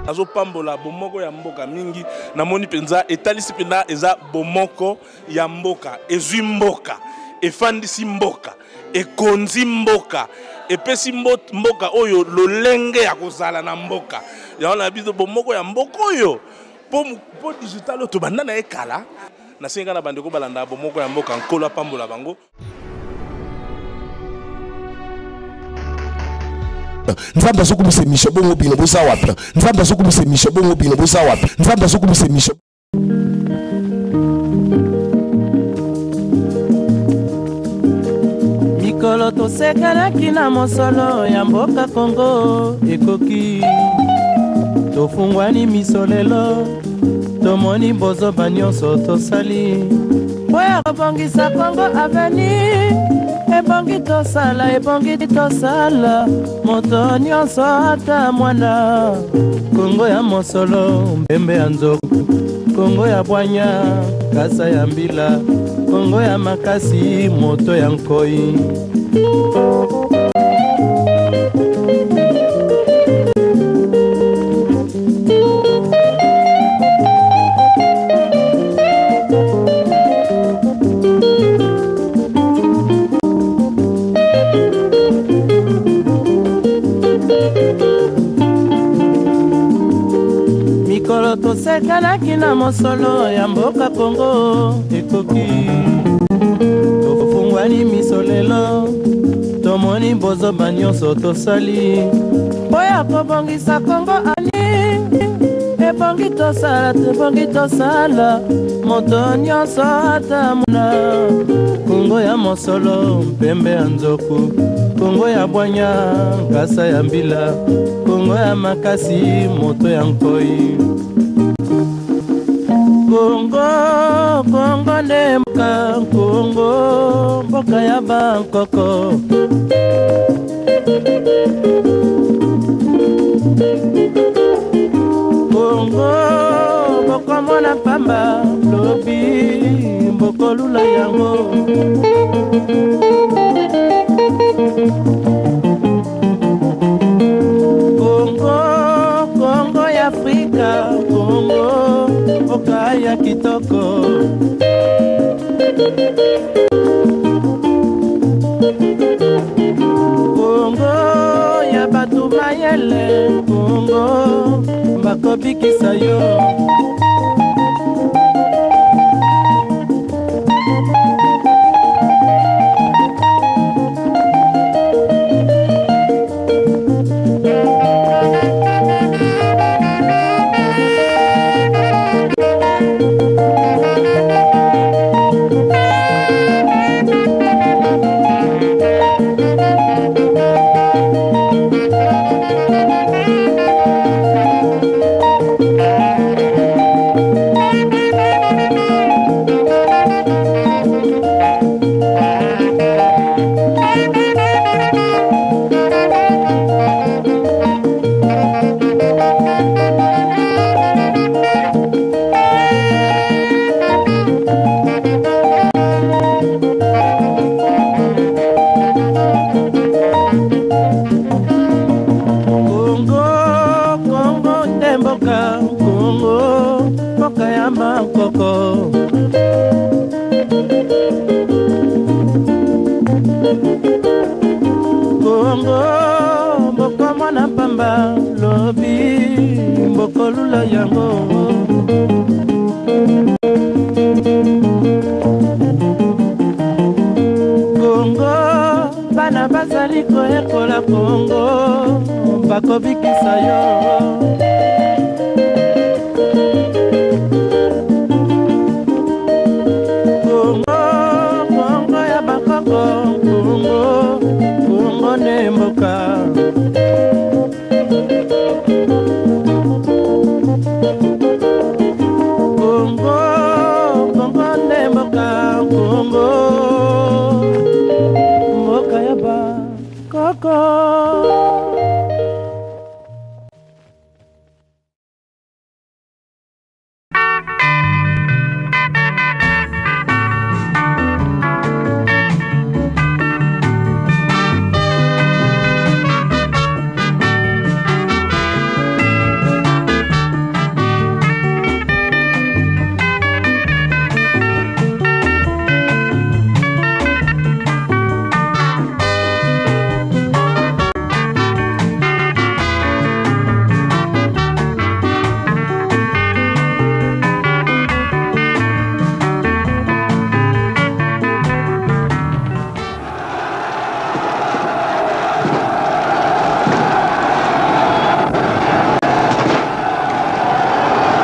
azo pambola bomoko ya mboka mingi namoni penza etalisi penda eza bomoko ya mboka ezwi mboka efandisi mboka ekonzi mboka epesi mboka oyo lolenge ya kozala na mboka yaona biso bomoko ya mboka oyo po digital to banda na ekala na senga na bandeko balanda bomoko ya mboka nkola pambola bango. Nzamba sokumisa misho bongo bino bosa wapi. Nzamba sokumisa misho bongo bino bosa wapi. Nzamba sokumisa misho. Mikolo tosekanaki na mosolo ya mboka Kongo ekoki. Tofungwani misolelo tomoni bozoba nyonso tosali. Oya kobongisa Kongo aveni. Ebongi tosala moto nyonso ata mwana. Kongo ya mosolo mbembe ya nzoku, Kongo ya bwanya kasa ya mbila, Kongo ya makasi moto ya nkoi. Mikolo tosekanaki na mosolo ya mboka Kongo ekoki. Tofungwani misolelo tomoni bozoba nyonso tosali. Oya kobongisa Kongo ani ebongi tosala moto nyonso ata muna. Kongo ya mosolo mpembe ya nzoku, Kongo ya bwanya kasa ya mbila, Kongo ya makasi moto ya nkoi. Kongo nde mboka, Kongo mboka ya bankoko. Kongo mboko mona pamba lobi mboko lula yango. Kongo ya Afrika, Kongo mboka ya kitoko. Kongo ya batu mayele, Kongo bakobikisa yo. Kongo mboko mwana pamba lobi mboko lula yango. Kongo bana bazali koyekola Kongo bakobikisa yo. Kongo ya bakoko, Kongo ne mboka. Kongo ne mboka, Kongo mboka ya bakoko.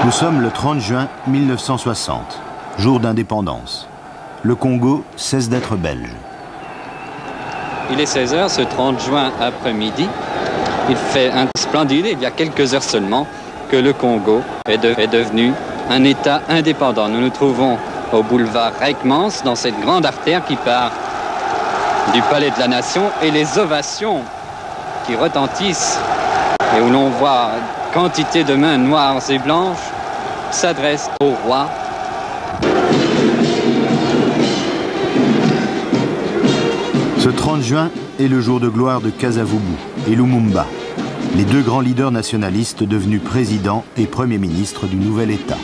Nous sommes le 30 juin 1960, jour d'indépendance. Le Congo cesse d'être belge. Il est 16h, ce 30 juin après-midi. Il fait un splendide, il y a quelques heures seulement, que le Congo est devenu un État indépendant. Nous nous trouvons au boulevard Reikmans, dans cette grande artère qui part du Palais de la Nation, et les ovations qui retentissent et où l'on voit quantité de mains noires et blanches s'adressent au roi. Ce 30 juin est le jour de gloire de Kasavubu et Lumumba, les deux grands leaders nationalistes devenus président et premier ministre du nouvel État.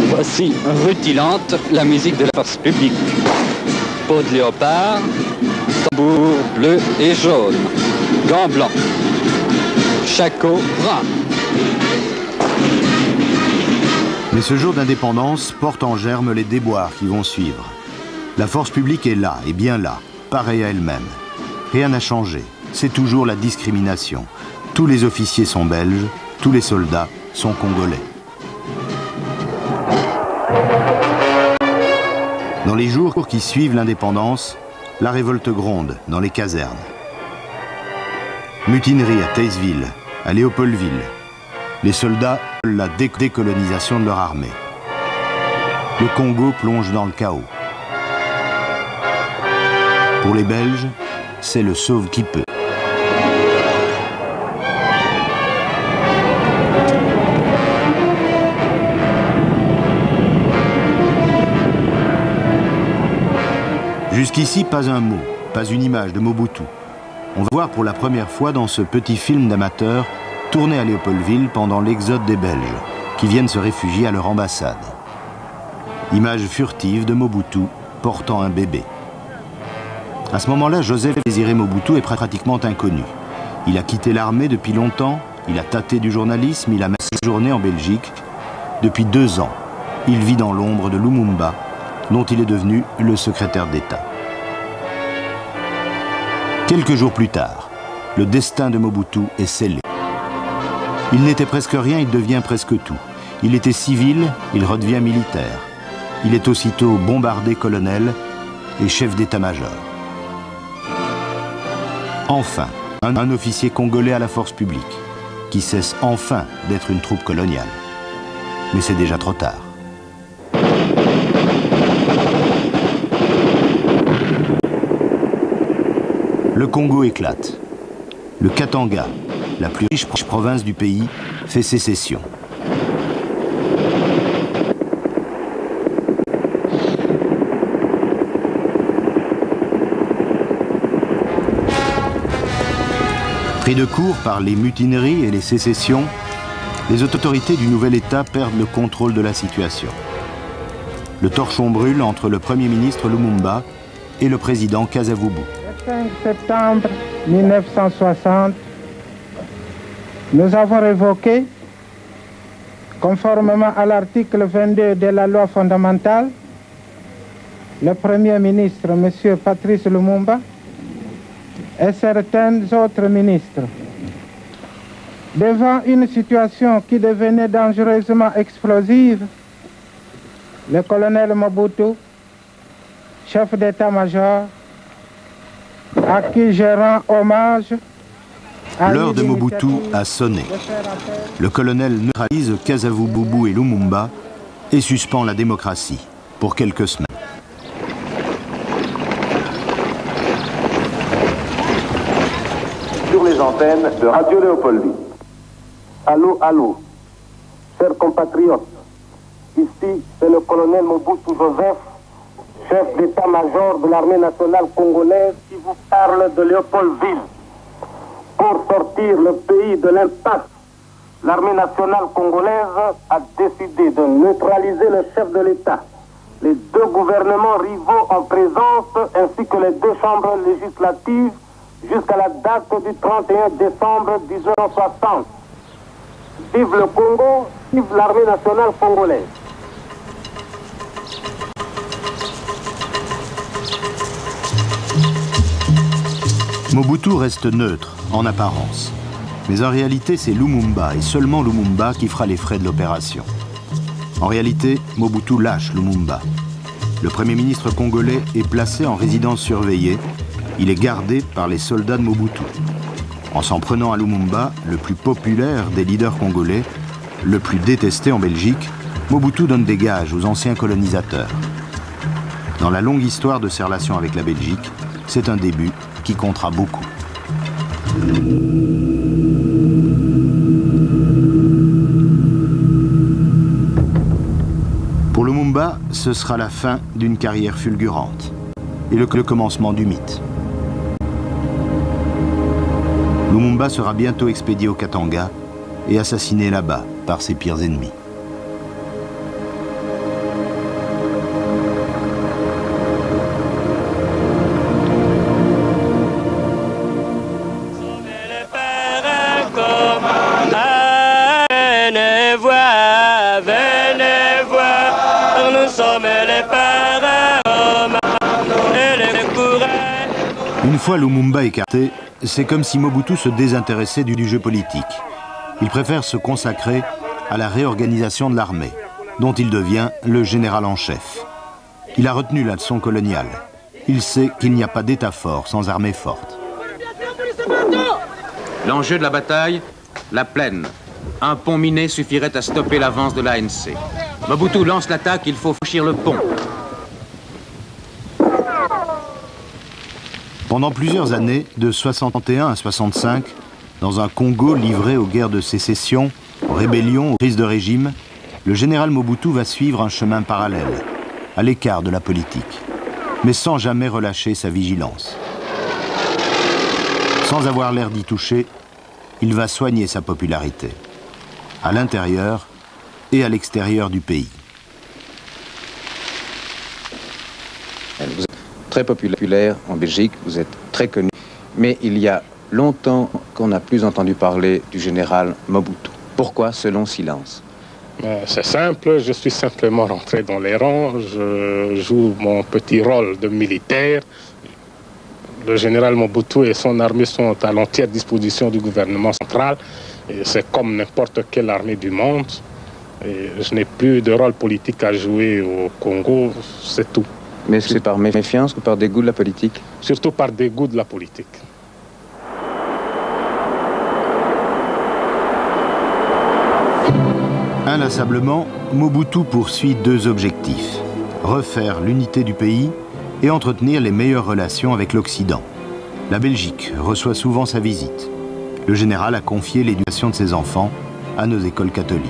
Voici rutilante la musique de la force publique. Peau de léopard, tambour bleu et jaune, gants blancs, shako brun. Mais ce jour d'indépendance porte en germe les déboires qui vont suivre. La force publique est là, et bien là, pareille à elle-même. Rien n'a changé, c'est toujours la discrimination. Tous les officiers sont belges, tous les soldats sont congolais. Dans les jours qui suivent l'indépendance, la révolte gronde dans les casernes. Mutinerie à Taysville, à Léopoldville. Les soldats veulent la décolonisation de leur armée. Le Congo plonge dans le chaos. Pour les Belges, c'est le sauve qui peut. Jusqu'ici, pas un mot, pas une image de Mobutu. On va voir pour la première fois dans ce petit film d'amateur tourné à Léopoldville pendant l'exode des Belges, qui viennent se réfugier à leur ambassade. Image furtive de Mobutu portant un bébé. À ce moment-là, Joseph Désiré Mobutu est pratiquement inconnu. Il a quitté l'armée depuis longtemps, il a tâté du journalisme, il a même séjourné en Belgique. Depuis 2 ans, il vit dans l'ombre de Lumumba, dont il est devenu le secrétaire d'État. Quelques jours plus tard, le destin de Mobutu est scellé. Il n'était presque rien, il devient presque tout. Il était civil, il redevient militaire. Il est aussitôt bombardé colonel et chef d'état-major. Enfin, un officier congolais à la force publique, qui cesse enfin d'être une troupe coloniale. Mais c'est déjà trop tard. Le Congo éclate. Le Katanga, la plus riche province du pays, fait sécession. Pris de court par les mutineries et les sécessions, les autorités du nouvel État perdent le contrôle de la situation. Le torchon brûle entre le Premier ministre Lumumba et le président Kasavubu. Le 5 septembre 1960, nous avons révoqué, conformément à l'article 22 de la loi fondamentale, le Premier ministre, M. Patrice Lumumba, et certains autres ministres. Devant une situation qui devenait dangereusement explosive, le colonel Mobutu, chef d'état-major, à qui je rends hommage. L'heure de Mobutu a sonné. Le colonel neutralise Kasavubu et Lumumba et suspend la démocratie pour quelques semaines. Sur les antennes de Radio Léopoldville. Allô, allô, chers compatriotes, ici c'est le colonel Mobutu Joseph, chef d'état-major de l'armée nationale congolaise, qui vous parle de Léopoldville. Pour sortir le pays de l'impasse, l'armée nationale congolaise a décidé de neutraliser le chef de l'État, les 2 gouvernements rivaux en présence, ainsi que les 2 chambres législatives, jusqu'à la date du 31 décembre 1960. Vive le Congo, vive l'armée nationale congolaise. Mobutu reste neutre, en apparence. Mais en réalité, c'est Lumumba, et seulement Lumumba, qui fera les frais de l'opération. En réalité, Mobutu lâche Lumumba. Le Premier ministre congolais est placé en résidence surveillée. Il est gardé par les soldats de Mobutu. En s'en prenant à Lumumba, le plus populaire des leaders congolais, le plus détesté en Belgique, Mobutu donne des gages aux anciens colonisateurs. Dans la longue histoire de ses relations avec la Belgique, c'est un début qui comptera beaucoup. Pour Lumumba, ce sera la fin d'une carrière fulgurante et le commencement du mythe. Lumumba sera bientôt expédié au Katanga et assassiné là-bas par ses pires ennemis. Une fois Lumumba écarté, c'est comme si Mobutu se désintéressait du jeu politique. Il préfère se consacrer à la réorganisation de l'armée, dont il devient le général en chef. Il a retenu la leçon coloniale. Il sait qu'il n'y a pas d'État fort sans armée forte. L'enjeu de la bataille, la plaine. Un pont miné suffirait à stopper l'avance de l'ANC. Mobutu lance l'attaque, il faut franchir le pont. Pendant plusieurs années, de 61 à 65, dans un Congo livré aux guerres de sécession, aux rébellions, aux crises de régime, le général Mobutu va suivre un chemin parallèle, à l'écart de la politique, mais sans jamais relâcher sa vigilance. Sans avoir l'air d'y toucher, il va soigner sa popularité, à l'intérieur et à l'extérieur du pays. Vous êtes très populaire en Belgique, vous êtes très connu, mais il y a longtemps qu'on n'a plus entendu parler du général Mobutu. Pourquoi ce long silence? C'est simple, je suis simplement rentré dans les rangs, je joue mon petit rôle de militaire. Le général Mobutu et son armée sont à l'entière disposition du gouvernement central. C'est comme n'importe quelle armée du monde. Et je n'ai plus de rôle politique à jouer au Congo, c'est tout. Mais c'est par méfiance ou par dégoût de la politique? Surtout par dégoût de la politique. Inlassablement, Mobutu poursuit deux objectifs. Refaire l'unité du pays et entretenir les meilleures relations avec l'Occident. La Belgique reçoit souvent sa visite. Le général a confié l'éducation de ses enfants à nos écoles catholiques.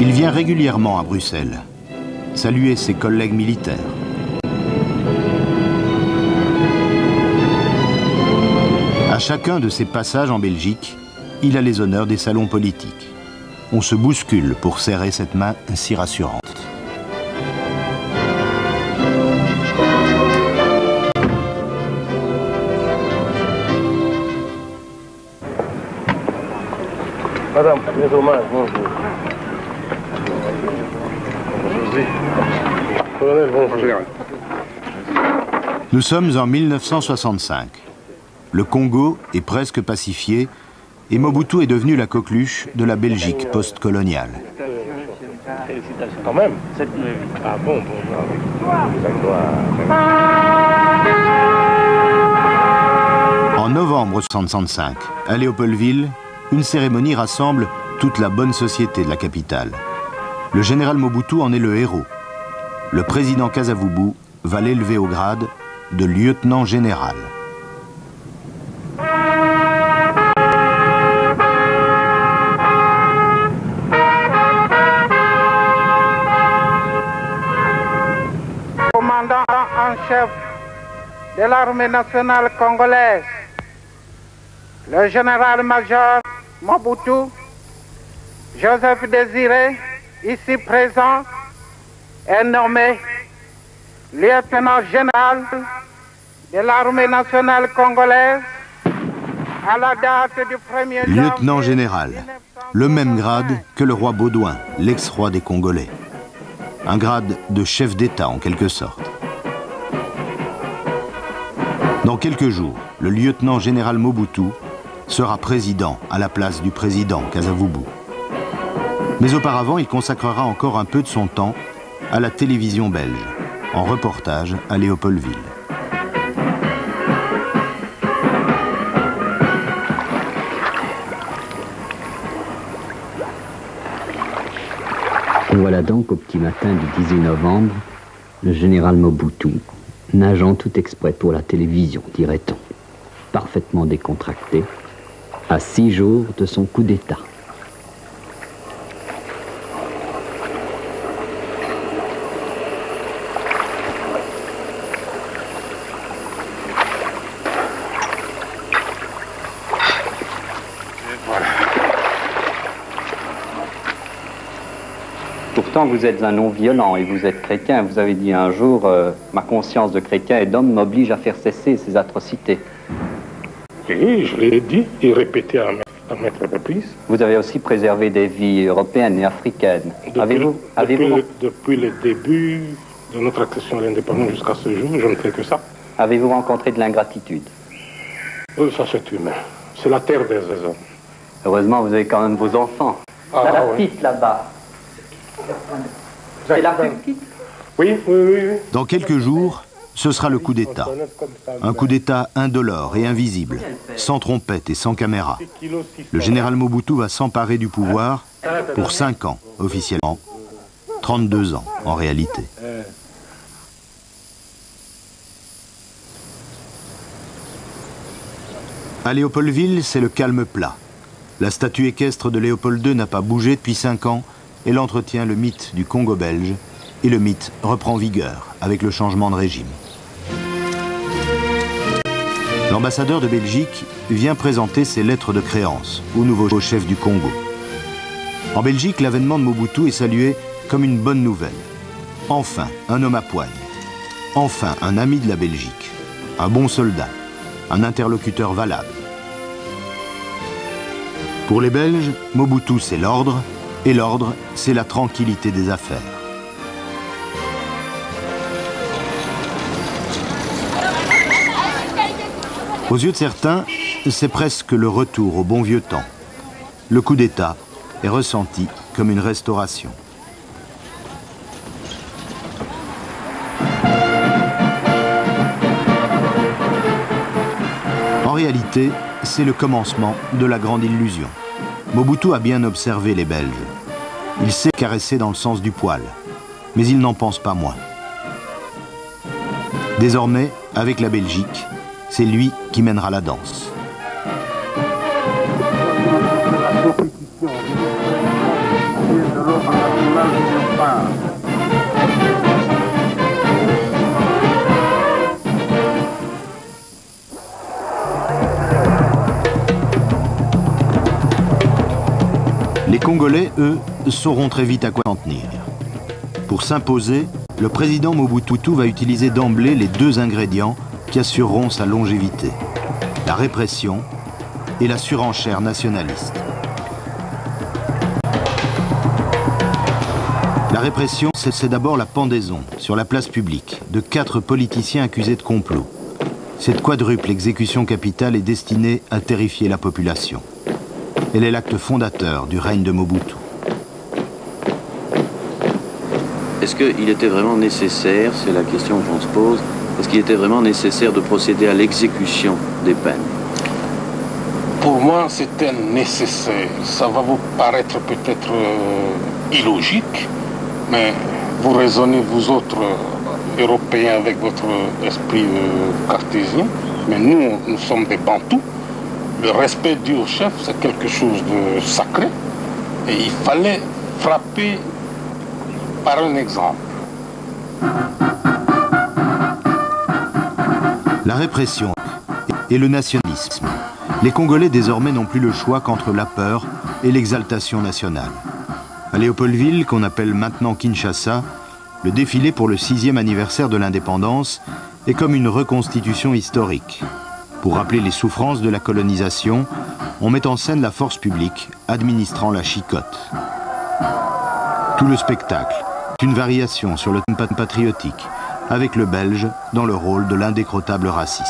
Il vient régulièrement à Bruxelles, saluer ses collègues militaires. À chacun de ses passages en Belgique, il a les honneurs des salons politiques. On se bouscule pour serrer cette main si rassurante. Madame, mes hommages, bonjour. Colonel, bonjour. Nous sommes en 1965. Le Congo est presque pacifié et Mobutu est devenu la coqueluche de la Belgique post-coloniale. Félicitations. Quand même. Ah bon, En novembre 1965, à Léopoldville, une cérémonie rassemble toute la bonne société de la capitale. Le général Mobutu en est le héros. Le président Kasavubu va l'élever au grade de lieutenant général. Commandant en chef de l'armée nationale congolaise, le général-major Mobutu, Joseph Désiré, ici présent, est nommé lieutenant général de l'armée nationale congolaise à la date du 1er janvier. Lieutenant général, le même grade que le roi Baudouin, l'ex-roi des Congolais. un grade de chef d'État en quelque sorte. Dans quelques jours, le lieutenant général Mobutu sera président à la place du président Kasavubu. Mais auparavant, il consacrera encore un peu de son temps à la télévision belge, en reportage à Léopoldville. Voilà donc au petit matin du 18 novembre, le général Mobutu, nageant tout exprès pour la télévision, dirait-on, parfaitement décontracté, à 6 jours de son coup d'État. Pourtant, vous êtes un non-violent et vous êtes chrétien. Vous avez dit un jour, ma conscience de chrétien et d'homme m'oblige à faire cesser ces atrocités. Oui, je l'ai dit et répété à maintes reprises. Vous avez aussi préservé des vies européennes et africaines. Depuis le début de notre accession à l'indépendance jusqu'à ce jour, je ne fais que ça. Avez-vous rencontré de l'ingratitude? Oui, ça c'est humain. C'est la terre des hommes. Heureusement, vous avez quand même vos enfants. La petite là-bas. C'est la petite? Oui. Dans quelques jours, ce sera le coup d'État. Un coup d'État indolore et invisible, sans trompette et sans caméra. Le général Mobutu va s'emparer du pouvoir pour 5 ans, officiellement. 32 ans, en réalité. À Léopoldville, c'est le calme plat. La statue équestre de Léopold II n'a pas bougé depuis 5 ans. Elle entretient le mythe du Congo belge et le mythe reprend vigueur avec le changement de régime. L'ambassadeur de Belgique vient présenter ses lettres de créance au nouveau chef du Congo. En Belgique, l'avènement de Mobutu est salué comme une bonne nouvelle. Enfin, un homme à poigne. Enfin, un ami de la Belgique. Un bon soldat. Un interlocuteur valable. Pour les Belges, Mobutu, c'est l'ordre. Et l'ordre, c'est la tranquillité des affaires. Aux yeux de certains, c'est presque le retour au bon vieux temps. Le coup d'État est ressenti comme une restauration. En réalité, c'est le commencement de la grande illusion. Mobutu a bien observé les Belges. Il sait caresser dans le sens du poil, mais il n'en pense pas moins. Désormais, avec la Belgique, c'est lui qui mènera la danse. Les Congolais, eux, sauront très vite à quoi en tenir. Pour s'imposer, le président Mobutu va utiliser d'emblée les 2 ingrédients qui assureront sa longévité. La répression et la surenchère nationaliste. La répression, c'est d'abord la pendaison, sur la place publique, de 4 politiciens accusés de complot. Cette quadruple exécution capitale est destinée à terrifier la population. Elle est l'acte fondateur du règne de Mobutu. Est-ce qu'il était vraiment nécessaire, c'est la question qu'on se pose, est-ce qu'il était vraiment nécessaire de procéder à l'exécution des peines? Pour moi, c'était nécessaire. Ça va vous paraître peut-être illogique, mais vous raisonnez, vous autres Européens, avec votre esprit cartésien, mais nous sommes des Bantous. Le respect dû au chef, c'est quelque chose de sacré. Et il fallait frapper par un exemple. La répression et le nationalisme. Les Congolais désormais n'ont plus le choix qu'entre la peur et l'exaltation nationale. À Léopoldville, qu'on appelle maintenant Kinshasa, le défilé pour le 6e anniversaire de l'indépendance est comme une reconstitution historique. Pour rappeler les souffrances de la colonisation, on met en scène la force publique administrant la chicotte. Tout le spectacle, Une variation sur le thème patriotique, avec le Belge dans le rôle de l'indécrottable raciste.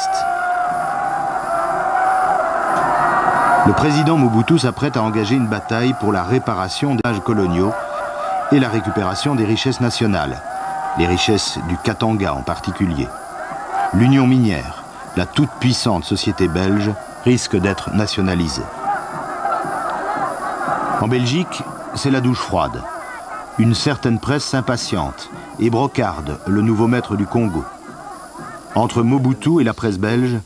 Le président Mobutu s'apprête à engager une bataille pour la réparation des âges coloniaux et la récupération des richesses nationales, les richesses du Katanga en particulier. L'Union minière, la toute-puissante société belge, risque d'être nationalisée. En Belgique, c'est la douche froide. Une certaine presse s'impatiente et brocarde le nouveau maître du Congo. Entre Mobutu et la presse belge,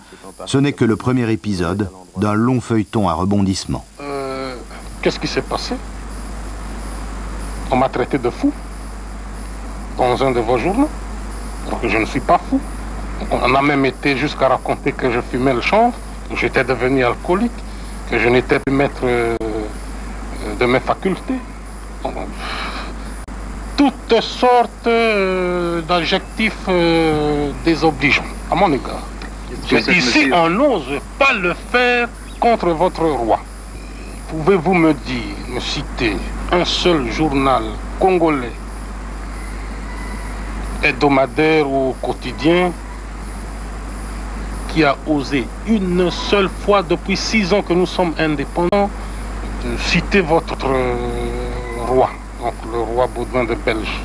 ce n'est que le premier épisode d'un long feuilleton à rebondissement. Qu'est-ce qui s'est passé? On m'a traité de fou dans un de vos journaux, alors que je ne suis pas fou. On a même été jusqu'à raconter que je fumais le chanvre, que j'étais devenu alcoolique, que je n'étais plus maître de mes facultés. Toutes sortes d'adjectifs désobligeants à mon égard. Ici, on n'ose pas le faire contre votre roi. Pouvez-vous me dire, me citer un seul journal congolais, hebdomadaire ou quotidien, qui a osé une seule fois depuis 6 ans que nous sommes indépendants de citer votre roi, donc le roi Baudouin de Belge,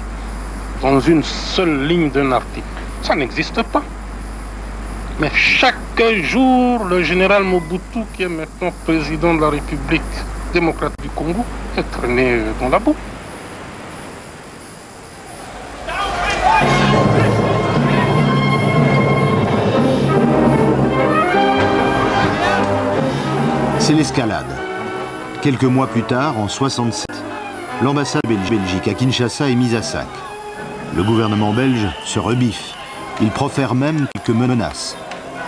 dans une seule ligne d'un article? Ça n'existe pas. Mais chaque jour, le général Mobutu, qui est maintenant président de la République démocratique du Congo, est traîné dans la boue. C'est l'escalade. Quelques mois plus tard, en 1967, l'ambassade Belgique à Kinshasa est mise à sac. Le gouvernement belge se rebiffe. Il profère même quelques menaces.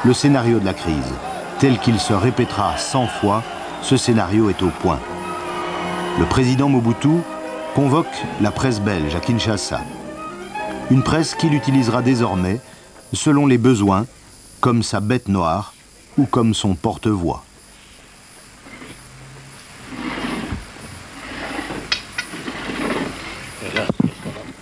Le scénario de la crise, tel qu'il se répétera 100 fois, ce scénario est au point. Le président Mobutu convoque la presse belge à Kinshasa. Une presse qu'il utilisera désormais selon les besoins, comme sa bête noire ou comme son porte-voix.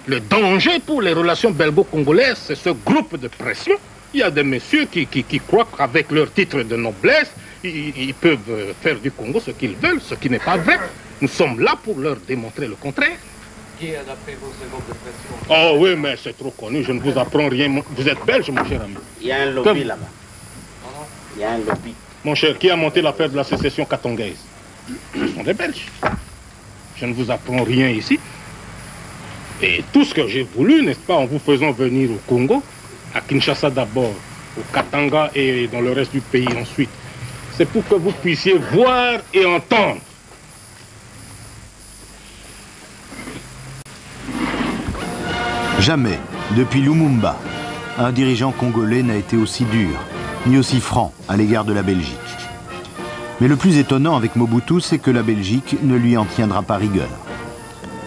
Le danger pour les relations belgo-congolaises, c'est ce groupe de pression. Il y a des messieurs qui croient qu'avec leur titre de noblesse, ils peuvent faire du Congo ce qu'ils veulent, ce qui n'est pas vrai. Nous sommes là pour leur démontrer le contraire. Qui a d'après vous ce groupe de pression? Oh oui, mais c'est trop connu, je ne vous apprends rien. Vous êtes belge, mon cher ami. Il y a un lobby là-bas. Il y a un lobby. Mon cher, qui a monté l'affaire de la sécession katongaise? Ce sont des Belges. Je ne vous apprends rien ici. Et tout ce que j'ai voulu, n'est-ce pas, en vous faisant venir au Congo, à Kinshasa d'abord, au Katanga et dans le reste du pays ensuite, c'est pour que vous puissiez voir et entendre. Jamais, depuis Lumumba, un dirigeant congolais n'a été aussi dur, ni aussi franc à l'égard de la Belgique. Mais le plus étonnant avec Mobutu, c'est que la Belgique ne lui en tiendra pas rigueur.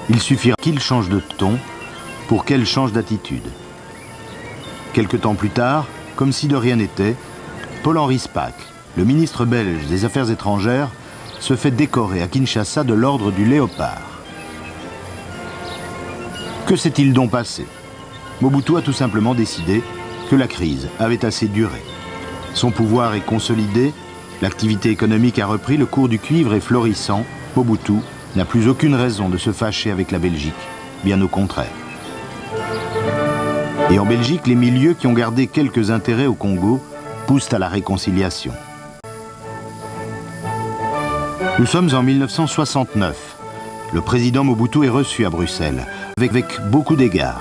Il suffira qu'il change de ton pour qu'elle change d'attitude. Quelque temps plus tard, comme si de rien n'était, Paul-Henri Spaak, le ministre belge des Affaires étrangères, se fait décorer à Kinshasa de l'ordre du Léopard. Que s'est-il donc passé? Mobutu a tout simplement décidé que la crise avait assez duré. Son pouvoir est consolidé, l'activité économique a repris, le cours du cuivre est florissant. Mobutu n'a plus aucune raison de se fâcher avec la Belgique, bien au contraire. Et en Belgique, les milieux qui ont gardé quelques intérêts au Congo poussent à la réconciliation. Nous sommes en 1969. Le président Mobutu est reçu à Bruxelles, avec beaucoup d'égards.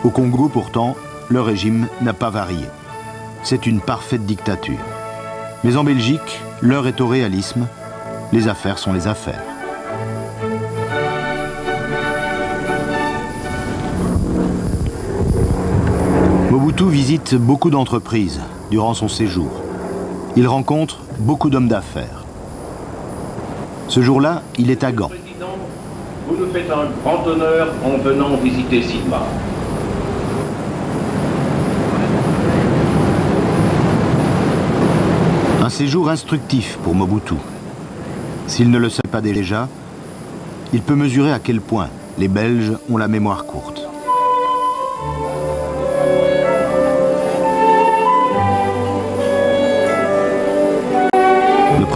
Au Congo, pourtant, le régime n'a pas varié. C'est une parfaite dictature. Mais en Belgique, l'heure est au réalisme. Les affaires sont les affaires. Mobutu visite beaucoup d'entreprises durant son séjour. Il rencontre beaucoup d'hommes d'affaires. Ce jour-là, il est à Gand. Vous nous faites un grand honneur en venant visiter Sigma. Un séjour instructif pour Mobutu. S'il ne le sait pas déjà, il peut mesurer à quel point les Belges ont la mémoire courte.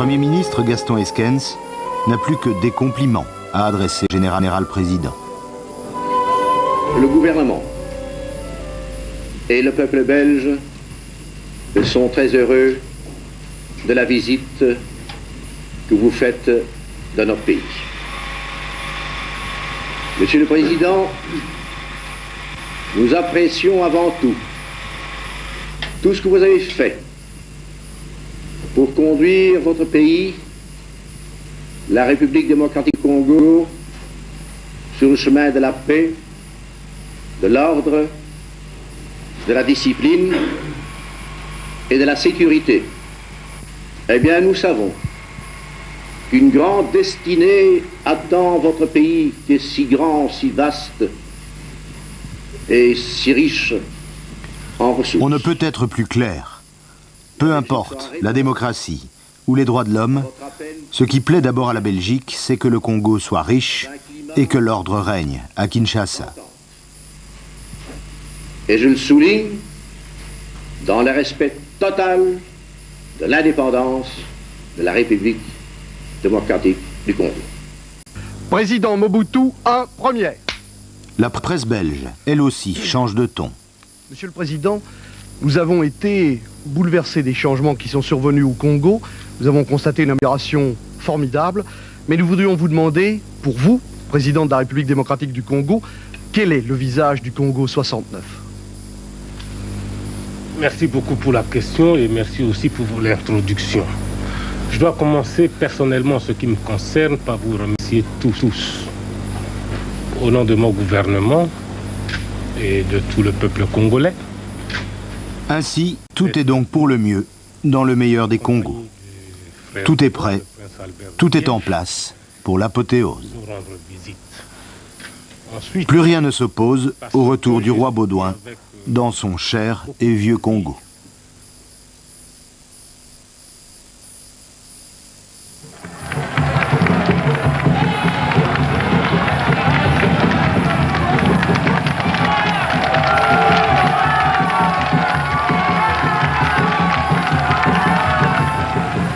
Premier ministre Gaston Esquens n'a plus que des compliments à adresser au général président. Le gouvernement et le peuple belge sont très heureux de la visite que vous faites dans notre pays. Monsieur le Président, nous apprécions avant tout ce que vous avez fait pour conduire votre pays, la République démocratique du Congo, sur le chemin de la paix, de l'ordre, de la discipline et de la sécurité. Eh bien, nous savons qu'une grande destinée attend votre pays qui est si grand, si vaste et si riche en ressources. On ne peut être plus clair. Peu importe la démocratie ou les droits de l'homme, ce qui plaît d'abord à la Belgique, c'est que le Congo soit riche et que l'ordre règne à Kinshasa. Et je le souligne, dans le respect total de l'indépendance de la République démocratique du Congo. Président Mobutu, un premier. La presse belge, elle aussi, change de ton. Monsieur le Président, nous avons été bouleversés des changements qui sont survenus au Congo. Nous avons constaté une amélioration formidable, mais nous voudrions vous demander, pour vous, Président de la République démocratique du Congo, quel est le visage du Congo 69 ? Merci beaucoup pour la question et merci aussi pour l'introduction. Je dois commencer personnellement, en ce qui me concerne, par vous remercier tous, au nom de mon gouvernement et de tout le peuple congolais. Ainsi, tout est donc pour le mieux, dans le meilleur des Congos. Tout est prêt, tout est en place pour l'apothéose. Plus rien ne s'oppose au retour du roi Baudouin dans son cher et vieux Congo.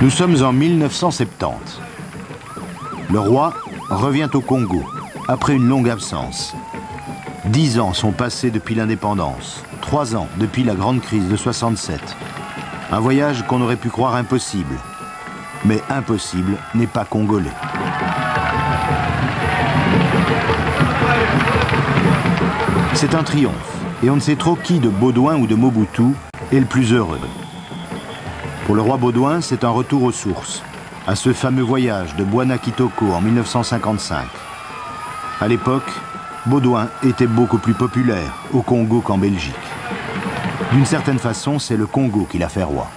Nous sommes en 1970. Le roi revient au Congo après une longue absence. 10 ans sont passés depuis l'indépendance, 3 ans depuis la grande crise de 67. Un voyage qu'on aurait pu croire impossible. Mais impossible n'est pas congolais. C'est un triomphe, et on ne sait trop qui de Baudouin ou de Mobutu est le plus heureux. Pour le roi Baudouin, c'est un retour aux sources, à ce fameux voyage de Bwana Kitoko en 1955. À l'époque, Baudouin était beaucoup plus populaire au Congo qu'en Belgique. D'une certaine façon, c'est le Congo qui l'a fait roi.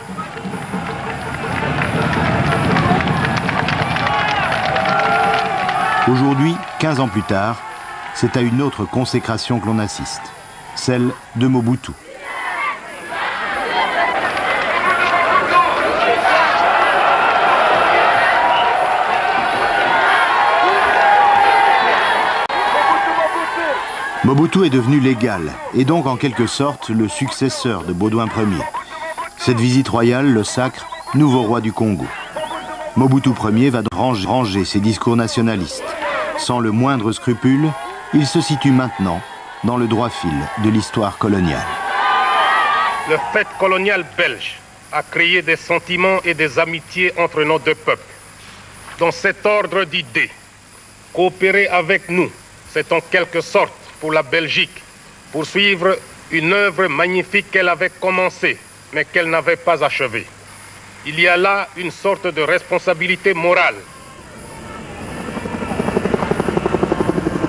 Aujourd'hui, 15 ans plus tard, c'est à une autre consécration que l'on assiste, celle de Mobutu. Mobutu est devenu légal et donc en quelque sorte le successeur de Baudouin Ier. Cette visite royale le sacre nouveau roi du Congo. Mobutu Ier va ranger ses discours nationalistes. Sans le moindre scrupule, il se situe maintenant dans le droit fil de l'histoire coloniale. Le fait colonial belge a créé des sentiments et des amitiés entre nos deux peuples. Dans cet ordre d'idées, coopérer avec nous, c'est en quelque sorte pour la Belgique, poursuivre une œuvre magnifique qu'elle avait commencée, mais qu'elle n'avait pas achevée. Il y a là une sorte de responsabilité morale.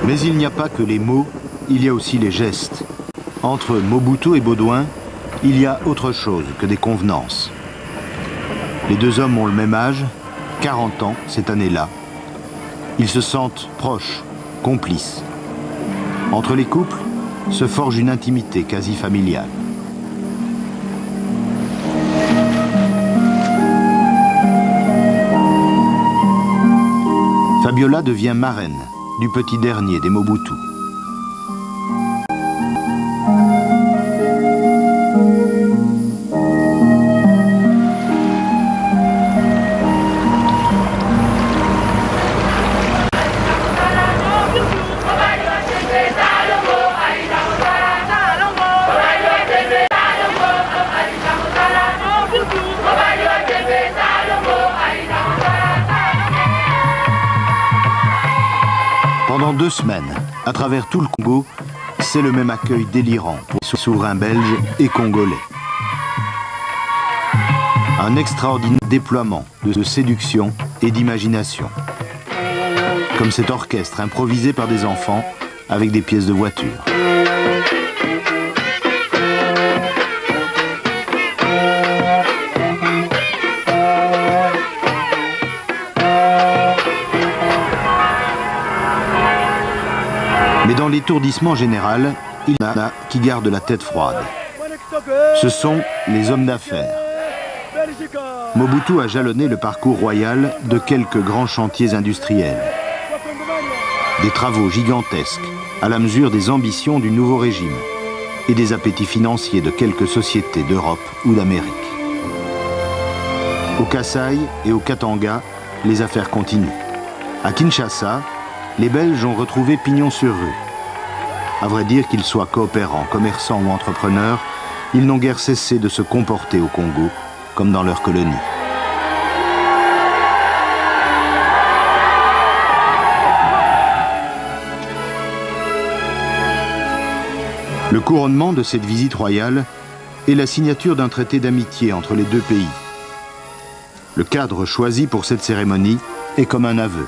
Mais il n'y a pas que les mots, il y a aussi les gestes. Entre Mobutu et Baudouin, il y a autre chose que des convenances. Les deux hommes ont le même âge, 40 ans cette année-là. Ils se sentent proches, complices. Entre les couples se forge une intimité quasi familiale. Fabiola devient marraine du petit dernier des Mobutu. Pendant 2 semaines, à travers tout le Congo, c'est le même accueil délirant pour les souverains belges et congolais. Un extraordinaire déploiement de séduction et d'imagination. Comme cet orchestre improvisé par des enfants avec des pièces de voiture. Mais dans l'étourdissement général, il y en a qui gardent la tête froide. Ce sont les hommes d'affaires. Mobutu a jalonné le parcours royal de quelques grands chantiers industriels. Des travaux gigantesques, à la mesure des ambitions du nouveau régime et des appétits financiers de quelques sociétés d'Europe ou d'Amérique. Au Kasaï et au Katanga, les affaires continuent. À Kinshasa, les Belges ont retrouvé pignon sur rue. À vrai dire qu'ils soient coopérants, commerçants ou entrepreneurs, ils n'ont guère cessé de se comporter au Congo comme dans leur colonie. Le couronnement de cette visite royale est la signature d'un traité d'amitié entre les deux pays. Le cadre choisi pour cette cérémonie est comme un aveu.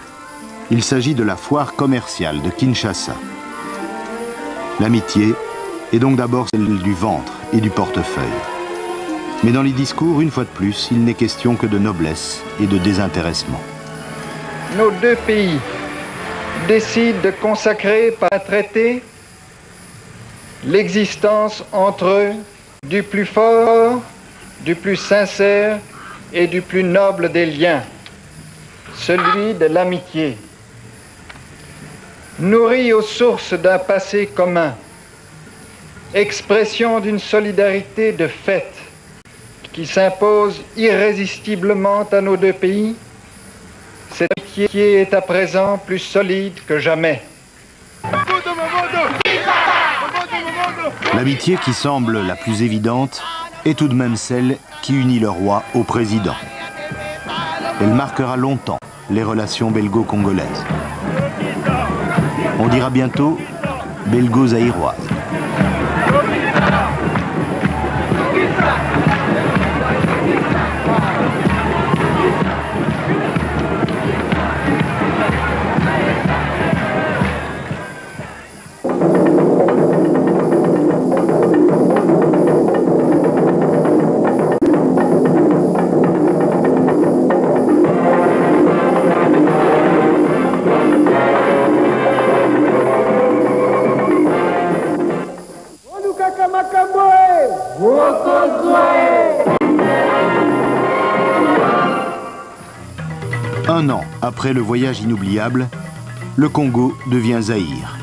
Il s'agit de la foire commerciale de Kinshasa. L'amitié est donc d'abord celle du ventre et du portefeuille. Mais dans les discours, une fois de plus, il n'est question que de noblesse et de désintéressement. Nos deux pays décident de consacrer par un traité l'existence entre eux du plus fort, du plus sincère et du plus noble des liens, celui de l'amitié. Nourri aux sources d'un passé commun, expression d'une solidarité de fait qui s'impose irrésistiblement à nos deux pays, cette amitié est à présent plus solide que jamais. L'amitié qui semble la plus évidente est tout de même celle qui unit le roi au président. Elle marquera longtemps les relations belgo-congolaises. On dira bientôt belgo-zaïroises. Un an après le voyage inoubliable, le Congo devient Zaïre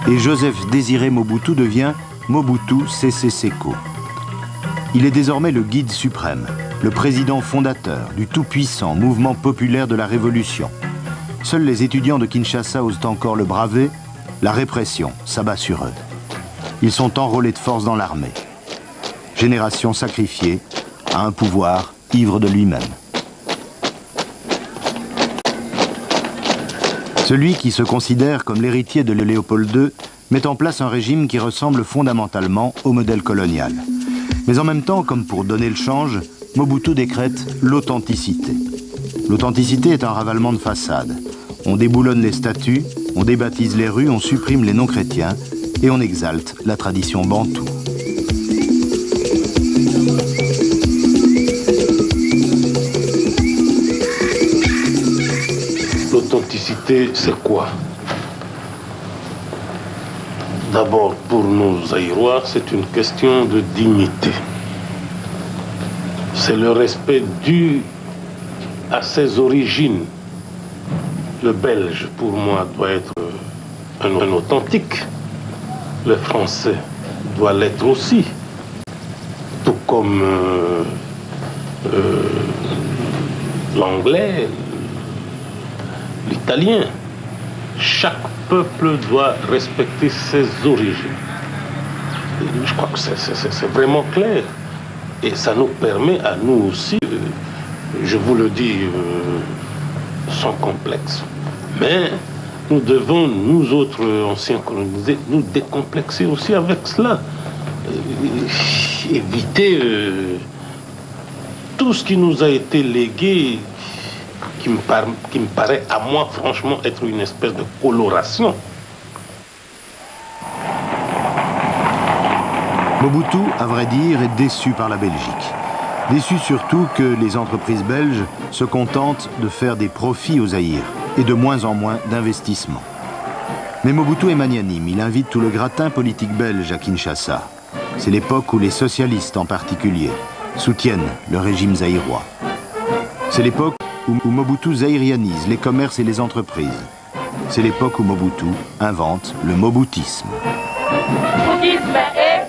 et Joseph Désiré Mobutu devient Mobutu Sese Seko. Il est désormais le guide suprême, le président fondateur du tout-puissant mouvement populaire de la Révolution. Seuls les étudiants de Kinshasa osent encore le braver, la répression s'abat sur eux. Ils sont enrôlés de force dans l'armée. Génération sacrifiée à un pouvoir ivre de lui-même. Celui qui se considère comme l'héritier de Léopold II met en place un régime qui ressemble fondamentalement au modèle colonial. Mais en même temps, comme pour donner le change, Mobutu décrète l'authenticité. L'authenticité est un ravalement de façade. On déboulonne les statues, on débaptise les rues, on supprime les non-chrétiens et on exalte la tradition bantoue. L'authenticité, c'est quoi? D'abord, pour nous Zaïrois, c'est une question de dignité. C'est le respect dû à ses origines. Le Belge, pour moi, doit être un authentique. Le Français doit l'être aussi. Tout comme l'Anglais, l'Italien. Chaque peuple doit respecter ses origines. Et je crois que c'est vraiment clair. Et ça nous permet à nous aussi, je vous le dis sans complexe, mais nous devons, nous autres anciens colonisés, nous décomplexer aussi avec cela. Éviter tout ce qui nous a été légué, qui me paraît à moi franchement être une espèce de coloration. Mobutu, à vrai dire, est déçu par la Belgique. Déçu surtout que les entreprises belges se contentent de faire des profits au Zaïre et de moins en moins d'investissements. Mais Mobutu est magnanime, il invite tout le gratin politique belge à Kinshasa. C'est l'époque où les socialistes en particulier soutiennent le régime zaïrois. C'est l'époque où Mobutu zaïrianise les commerces et les entreprises. C'est l'époque où Mobutu invente le mobutisme. Le bouddhisme est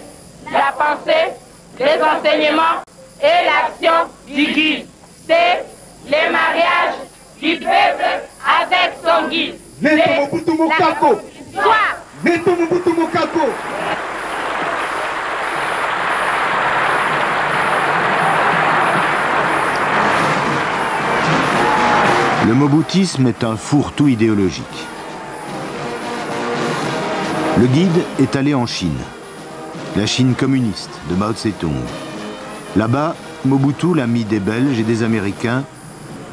la pensée, les enseignements et l'action du guide. C'est les mariages du peuple avec son guide. Neto Mobutu Mokako. Neto Mobutu Mokako. Le mobutisme est un fourre-tout idéologique. Le guide est allé en Chine, la Chine communiste de Mao Tse-tung. Là-bas, Mobutu, l'ami des Belges et des Américains,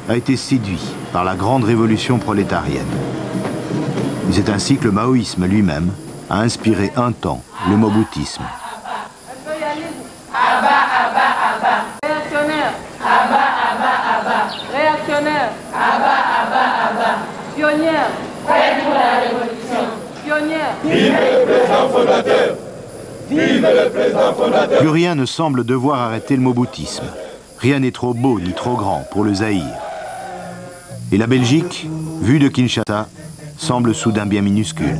a été séduit par la grande révolution prolétarienne. C'est ainsi que le maoïsme lui-même a inspiré un temps le mobutisme. Réactionnaire. Réactionnaire. Pionnière. Prête pour la révolution. Pionnière. Vive le président fondateur. Vive le président fondateur. Plus rien ne semble devoir arrêter le mobutisme. Rien n'est trop beau ni trop grand pour le Zaïre. Et la Belgique, vue de Kinshasa, semble soudain bien minuscule.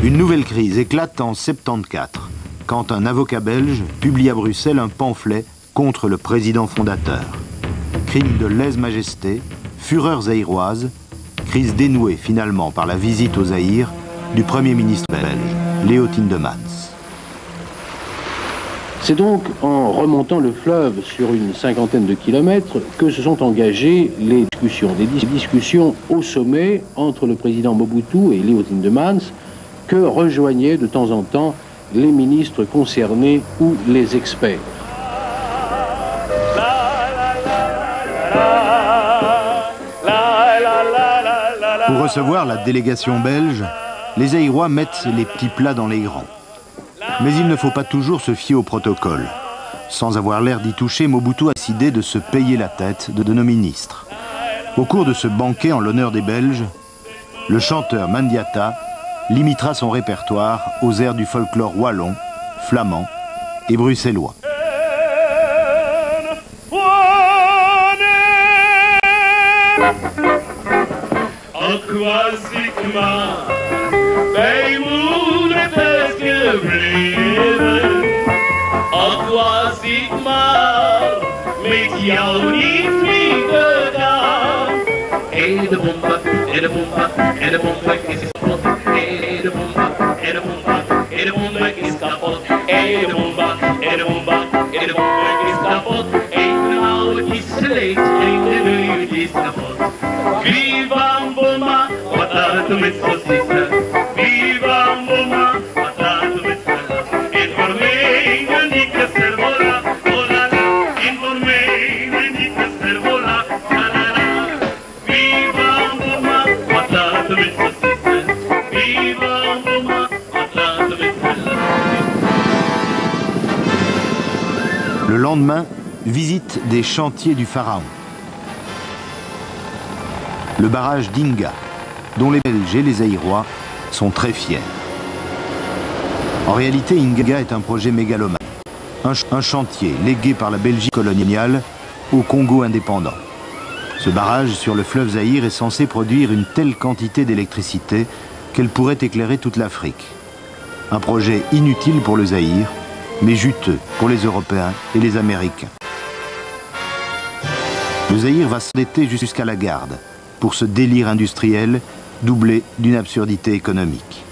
Une nouvelle crise éclate en 1974, quand un avocat belge publie à Bruxelles un pamphlet contre le président fondateur. Crime de lèse-majesté, fureur zaïroise, crise dénouée finalement par la visite au Zaïre du Premier ministre belge, Léo Tindemans. C'est donc en remontant le fleuve sur une cinquantaine de kilomètres que se sont engagées les discussions, des discussions au sommet entre le président Mobutu et Léo Tindemans, que rejoignaient de temps en temps les ministres concernés ou les experts. Pour recevoir la délégation belge, les Zaïrois mettent les petits plats dans les grands. Mais il ne faut pas toujours se fier au protocole. Sans avoir l'air d'y toucher, Mobutu a décidé de se payer la tête de nos ministres. Au cours de ce banquet en l'honneur des Belges, le chanteur Mandiata limitera son répertoire aux airs du folklore wallon, flamand et bruxellois. Le lendemain, visite des chantiers du Pharaon. Le barrage d'Inga, dont les Belges et les Zaïrois sont très fiers. En réalité, Inga est un projet mégalomane. Un chantier légué par la Belgique coloniale au Congo indépendant. Ce barrage sur le fleuve Zaïre est censé produire une telle quantité d'électricité qu'elle pourrait éclairer toute l'Afrique. Un projet inutile pour le Zaïre, mais juteux pour les Européens et les Américains. Le Zaïre va s'endetter jusqu'à la garde pour ce délire industriel doublé d'une absurdité économique.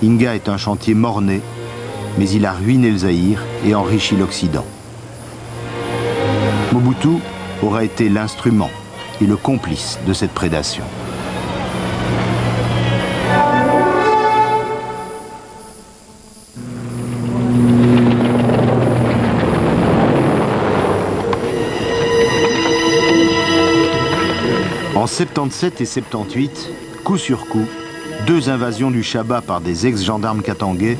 Inga est un chantier mort-né, mais il a ruiné le Zaïre et enrichi l'Occident. Mobutu aura été l'instrument et le complice de cette prédation. En 77 et 78, coup sur coup, 2 invasions du Chaba par des ex-gendarmes katangais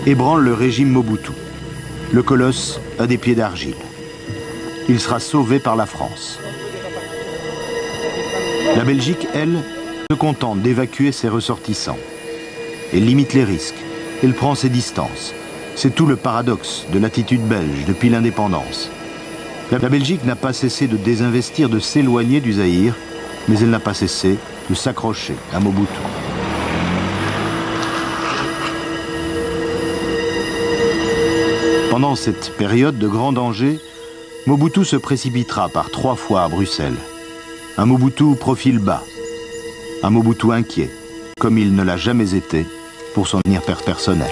ébranlent le régime Mobutu. Le colosse a des pieds d'argile. Il sera sauvé par la France. La Belgique, elle, se contente d'évacuer ses ressortissants. Elle limite les risques, elle prend ses distances. C'est tout le paradoxe de l'attitude belge depuis l'indépendance. La Belgique n'a pas cessé de désinvestir, de s'éloigner du Zaïre, mais elle n'a pas cessé de s'accrocher à Mobutu. Pendant cette période de grand danger, Mobutu se précipitera par 3 fois à Bruxelles. Un Mobutu profil bas, un Mobutu inquiet, comme il ne l'a jamais été pour son avenir personnel.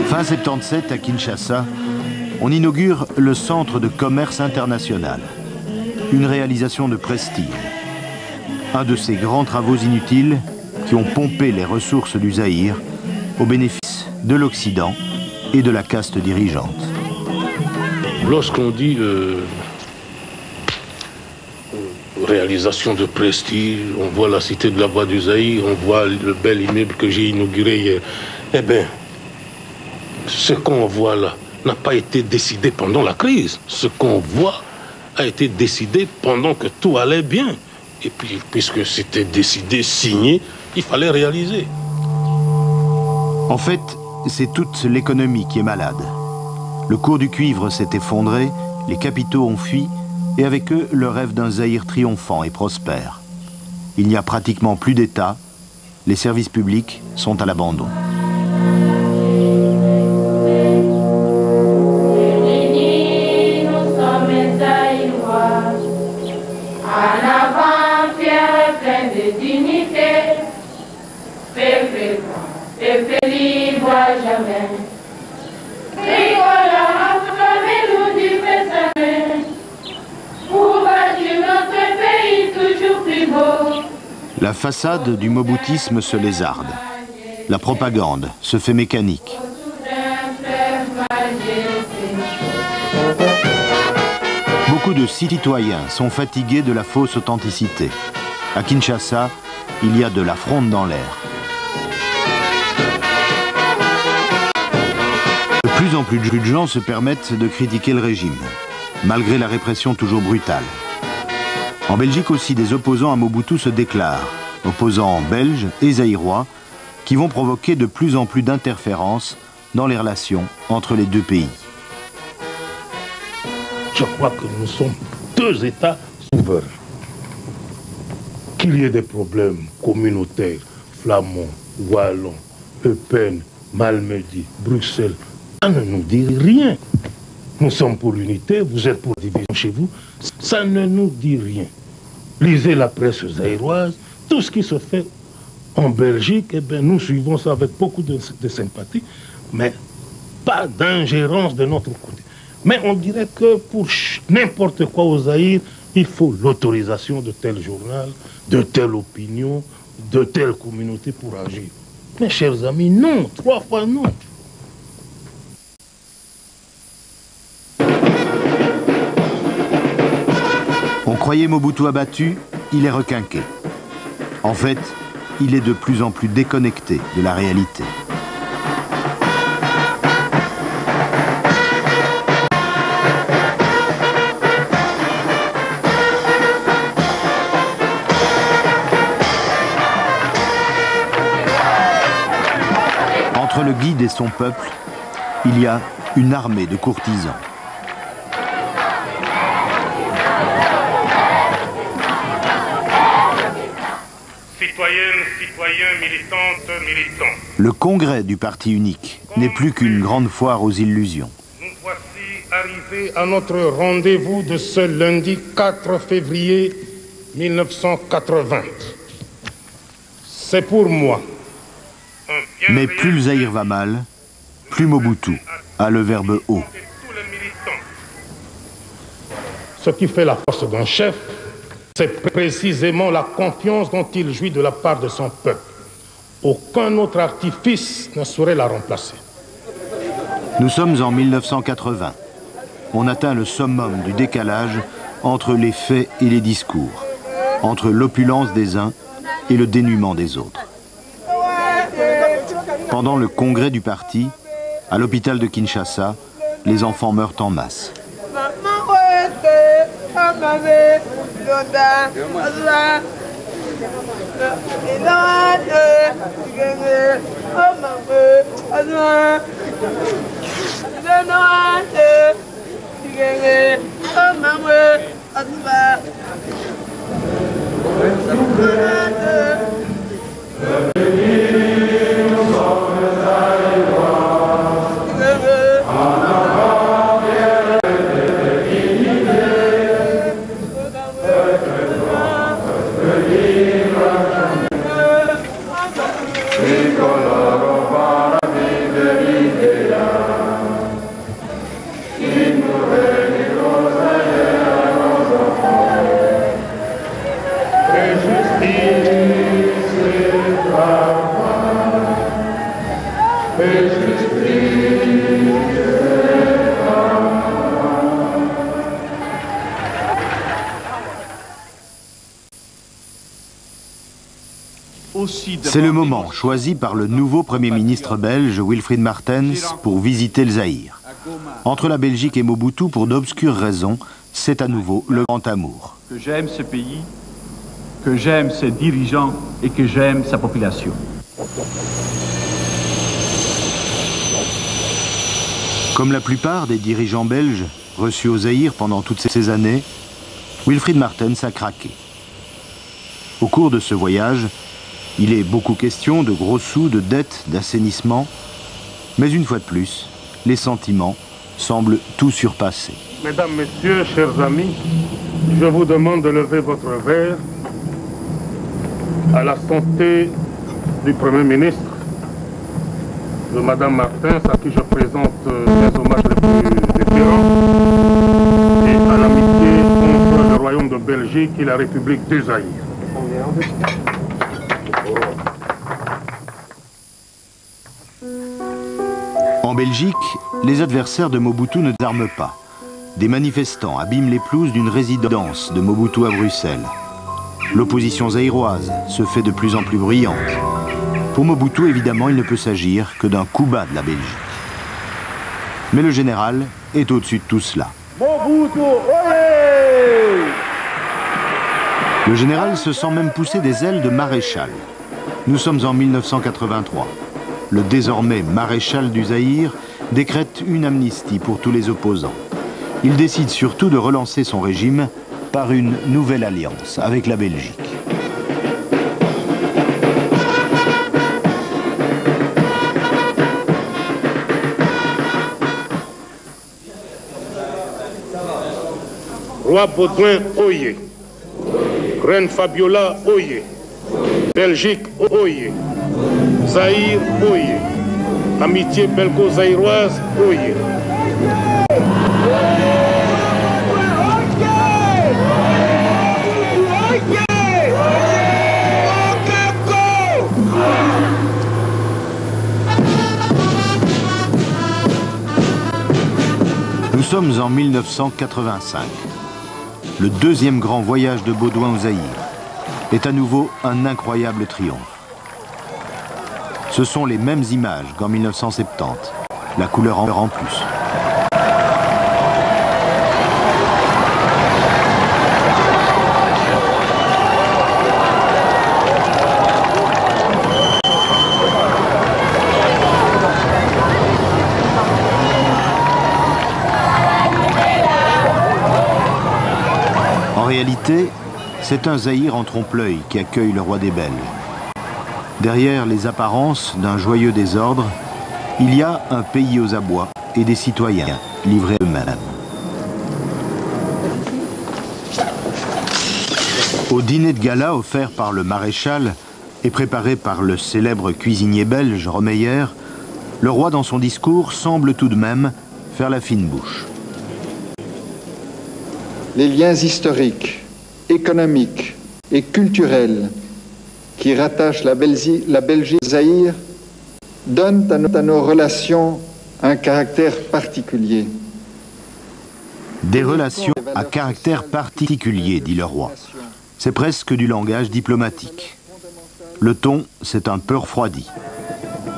Fin 77, à Kinshasa, on inaugure le Centre de commerce international. Une réalisation de prestige. Un de ces grands travaux inutiles qui ont pompé les ressources du Zaïre au bénéfice de l'Occident et de la caste dirigeante. Lorsqu'on dit réalisation de prestige, on voit la cité de la Voie du Zaïre, on voit le bel immeuble que j'ai inauguré hier. Eh bien, ce qu'on voit là n'a pas été décidé pendant la crise. Ce qu'on voit a été décidé pendant que tout allait bien. Et puis, puisque c'était décidé, signé, il fallait réaliser. En fait, c'est toute l'économie qui est malade. Le cours du cuivre s'est effondré, les capitaux ont fui, et avec eux, le rêve d'un Zaïre triomphant et prospère. Il n'y a pratiquement plus d'État, les services publics sont à l'abandon. La façade du moboutisme se lézarde. La propagande se fait mécanique. Beaucoup de citoyens sont fatigués de la fausse authenticité. À Kinshasa, il y a de la fronde dans l'air. De plus en plus de gens se permettent de critiquer le régime, malgré la répression toujours brutale. En Belgique aussi, des opposants à Mobutu se déclarent, opposants belges et zaïrois, qui vont provoquer de plus en plus d'interférences dans les relations entre les 2 pays. Je crois que nous sommes 2 États souverains. Qu'il y ait des problèmes communautaires, flamands, wallons, Le Pen, Malmedy, Bruxelles, ça ne nous dit rien. Nous sommes pour l'unité, vous êtes pour la division chez vous, ça ne nous dit rien. Lisez la presse zaïroise, tout ce qui se fait en Belgique, eh bien, nous suivons ça avec beaucoup de sympathie, mais pas d'ingérence de notre côté. Mais on dirait que pour n'importe quoi au Zaïre, il faut l'autorisation de tel journal, de telle opinion, de telle communauté pour agir. Mes chers amis, non, 3 fois non. On croyait Mobutu abattu, il est requinqué. En fait, il est de plus en plus déconnecté de la réalité. Entre le guide et son peuple, il y a une armée de courtisans. Citoyennes, citoyens, militantes, militants. Le congrès du parti unique n'est plus qu'une grande foire aux illusions. Nous voici arrivés à notre rendez-vous de ce lundi 4 février 1980. C'est pour moi. Mais plus le Zaïre va mal, plus Mobutu a le verbe haut. Ce qui fait la force d'un chef, c'est précisément la confiance dont il jouit de la part de son peuple. Aucun autre artifice ne saurait la remplacer. Nous sommes en 1980. On atteint le summum du décalage entre les faits et les discours, entre l'opulence des uns et le dénuement des autres. Pendant le congrès du parti, à l'hôpital de Kinshasa, les enfants meurent en masse. C'est le moment choisi par le nouveau Premier ministre belge Wilfried Martens pour visiter le Zaïre. Entre la Belgique et Mobutu, pour d'obscures raisons, c'est à nouveau le grand amour. Que j'aime ce pays, que j'aime ses dirigeants et que j'aime sa population. Comme la plupart des dirigeants belges reçus au Zaïre pendant toutes ces années, Wilfried Martens a craqué. Au cours de ce voyage, il est beaucoup question de gros sous, de dettes, d'assainissement, mais une fois de plus, les sentiments semblent tout surpasser. Mesdames, Messieurs, chers amis, je vous demande de lever votre verre à la santé du Premier ministre, de Madame Martens, à qui je présente les hommages les plus déférents, et à l'amitié entre le Royaume de Belgique et la République du Zaïre. En Belgique, les adversaires de Mobutu ne désarment pas. Des manifestants abîment les pelouses d'une résidence de Mobutu à Bruxelles. L'opposition zaïroise se fait de plus en plus bruyante. Pour Mobutu, évidemment, il ne peut s'agir que d'un coup bas de la Belgique. Mais le général est au-dessus de tout cela. Mobutu, olé! Le général se sent même pousser des ailes de maréchal. Nous sommes en 1983. Le désormais maréchal du Zaïre décrète une amnistie pour tous les opposants. Il décide surtout de relancer son régime par une nouvelle alliance avec la Belgique. Roi Baudouin, oyez. Reine Fabiola, oyez. Belgique, oyez. Zaïre, oyez. Amitié belgo-zaïroise, oyez. Nous sommes en 1985. Le deuxième grand voyage de Baudouin au Zaïre est à nouveau un incroyable triomphe. Ce sont les mêmes images qu'en 1970, la couleur en plus. En réalité, c'est un Zaïre en trompe-l'œil qui accueille le roi des Belges. Derrière les apparences d'un joyeux désordre, il y a un pays aux abois et des citoyens livrés eux-mêmes. Au dîner de gala offert par le maréchal et préparé par le célèbre cuisinier belge Romeyer, le roi dans son discours semble tout de même faire la fine bouche. Les liens historiques, économiques et culturels qui rattachent la Belgique au Zaïre donnent à nos relations un caractère particulier. Des relations à caractère particulier, dit le roi. C'est presque du langage diplomatique. Le ton s'est un peu refroidi.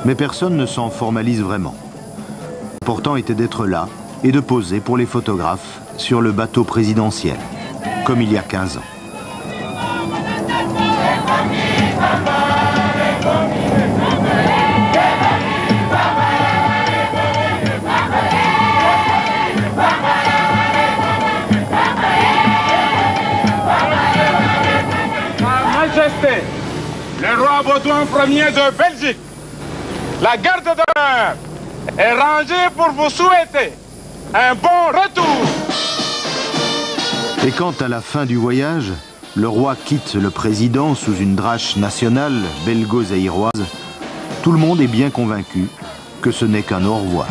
Mais personne ne s'en formalise vraiment. L'important était d'être là et de poser pour les photographes sur le bateau présidentiel, comme il y a 15 ans. Majesté, le roi Baudouin Ier de Belgique, la garde d'honneur est rangée pour vous souhaiter un bon retour. Et quand à la fin du voyage, le roi quitte le président sous une drache nationale belgo-zaïroise, tout le monde est bien convaincu que ce n'est qu'un au revoir.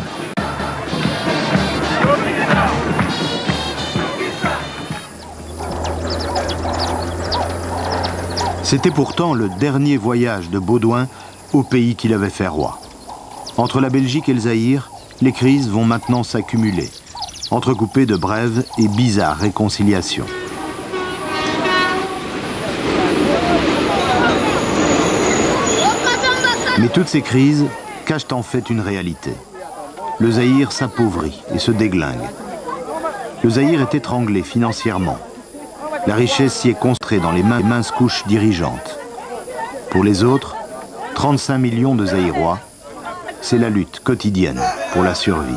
C'était pourtant le dernier voyage de Baudouin au pays qu'il avait fait roi. Entre la Belgique et le Zaïre, les crises vont maintenant s'accumuler, entrecoupées de brèves et bizarres réconciliations. Mais toutes ces crises cachent en fait une réalité. Le Zaïre s'appauvrit et se déglingue. Le Zaïre est étranglé financièrement. La richesse s'y est concentrée dans les minces couches dirigeantes. Pour les autres, 35 millions de Zaïrois, c'est la lutte quotidienne pour la survie.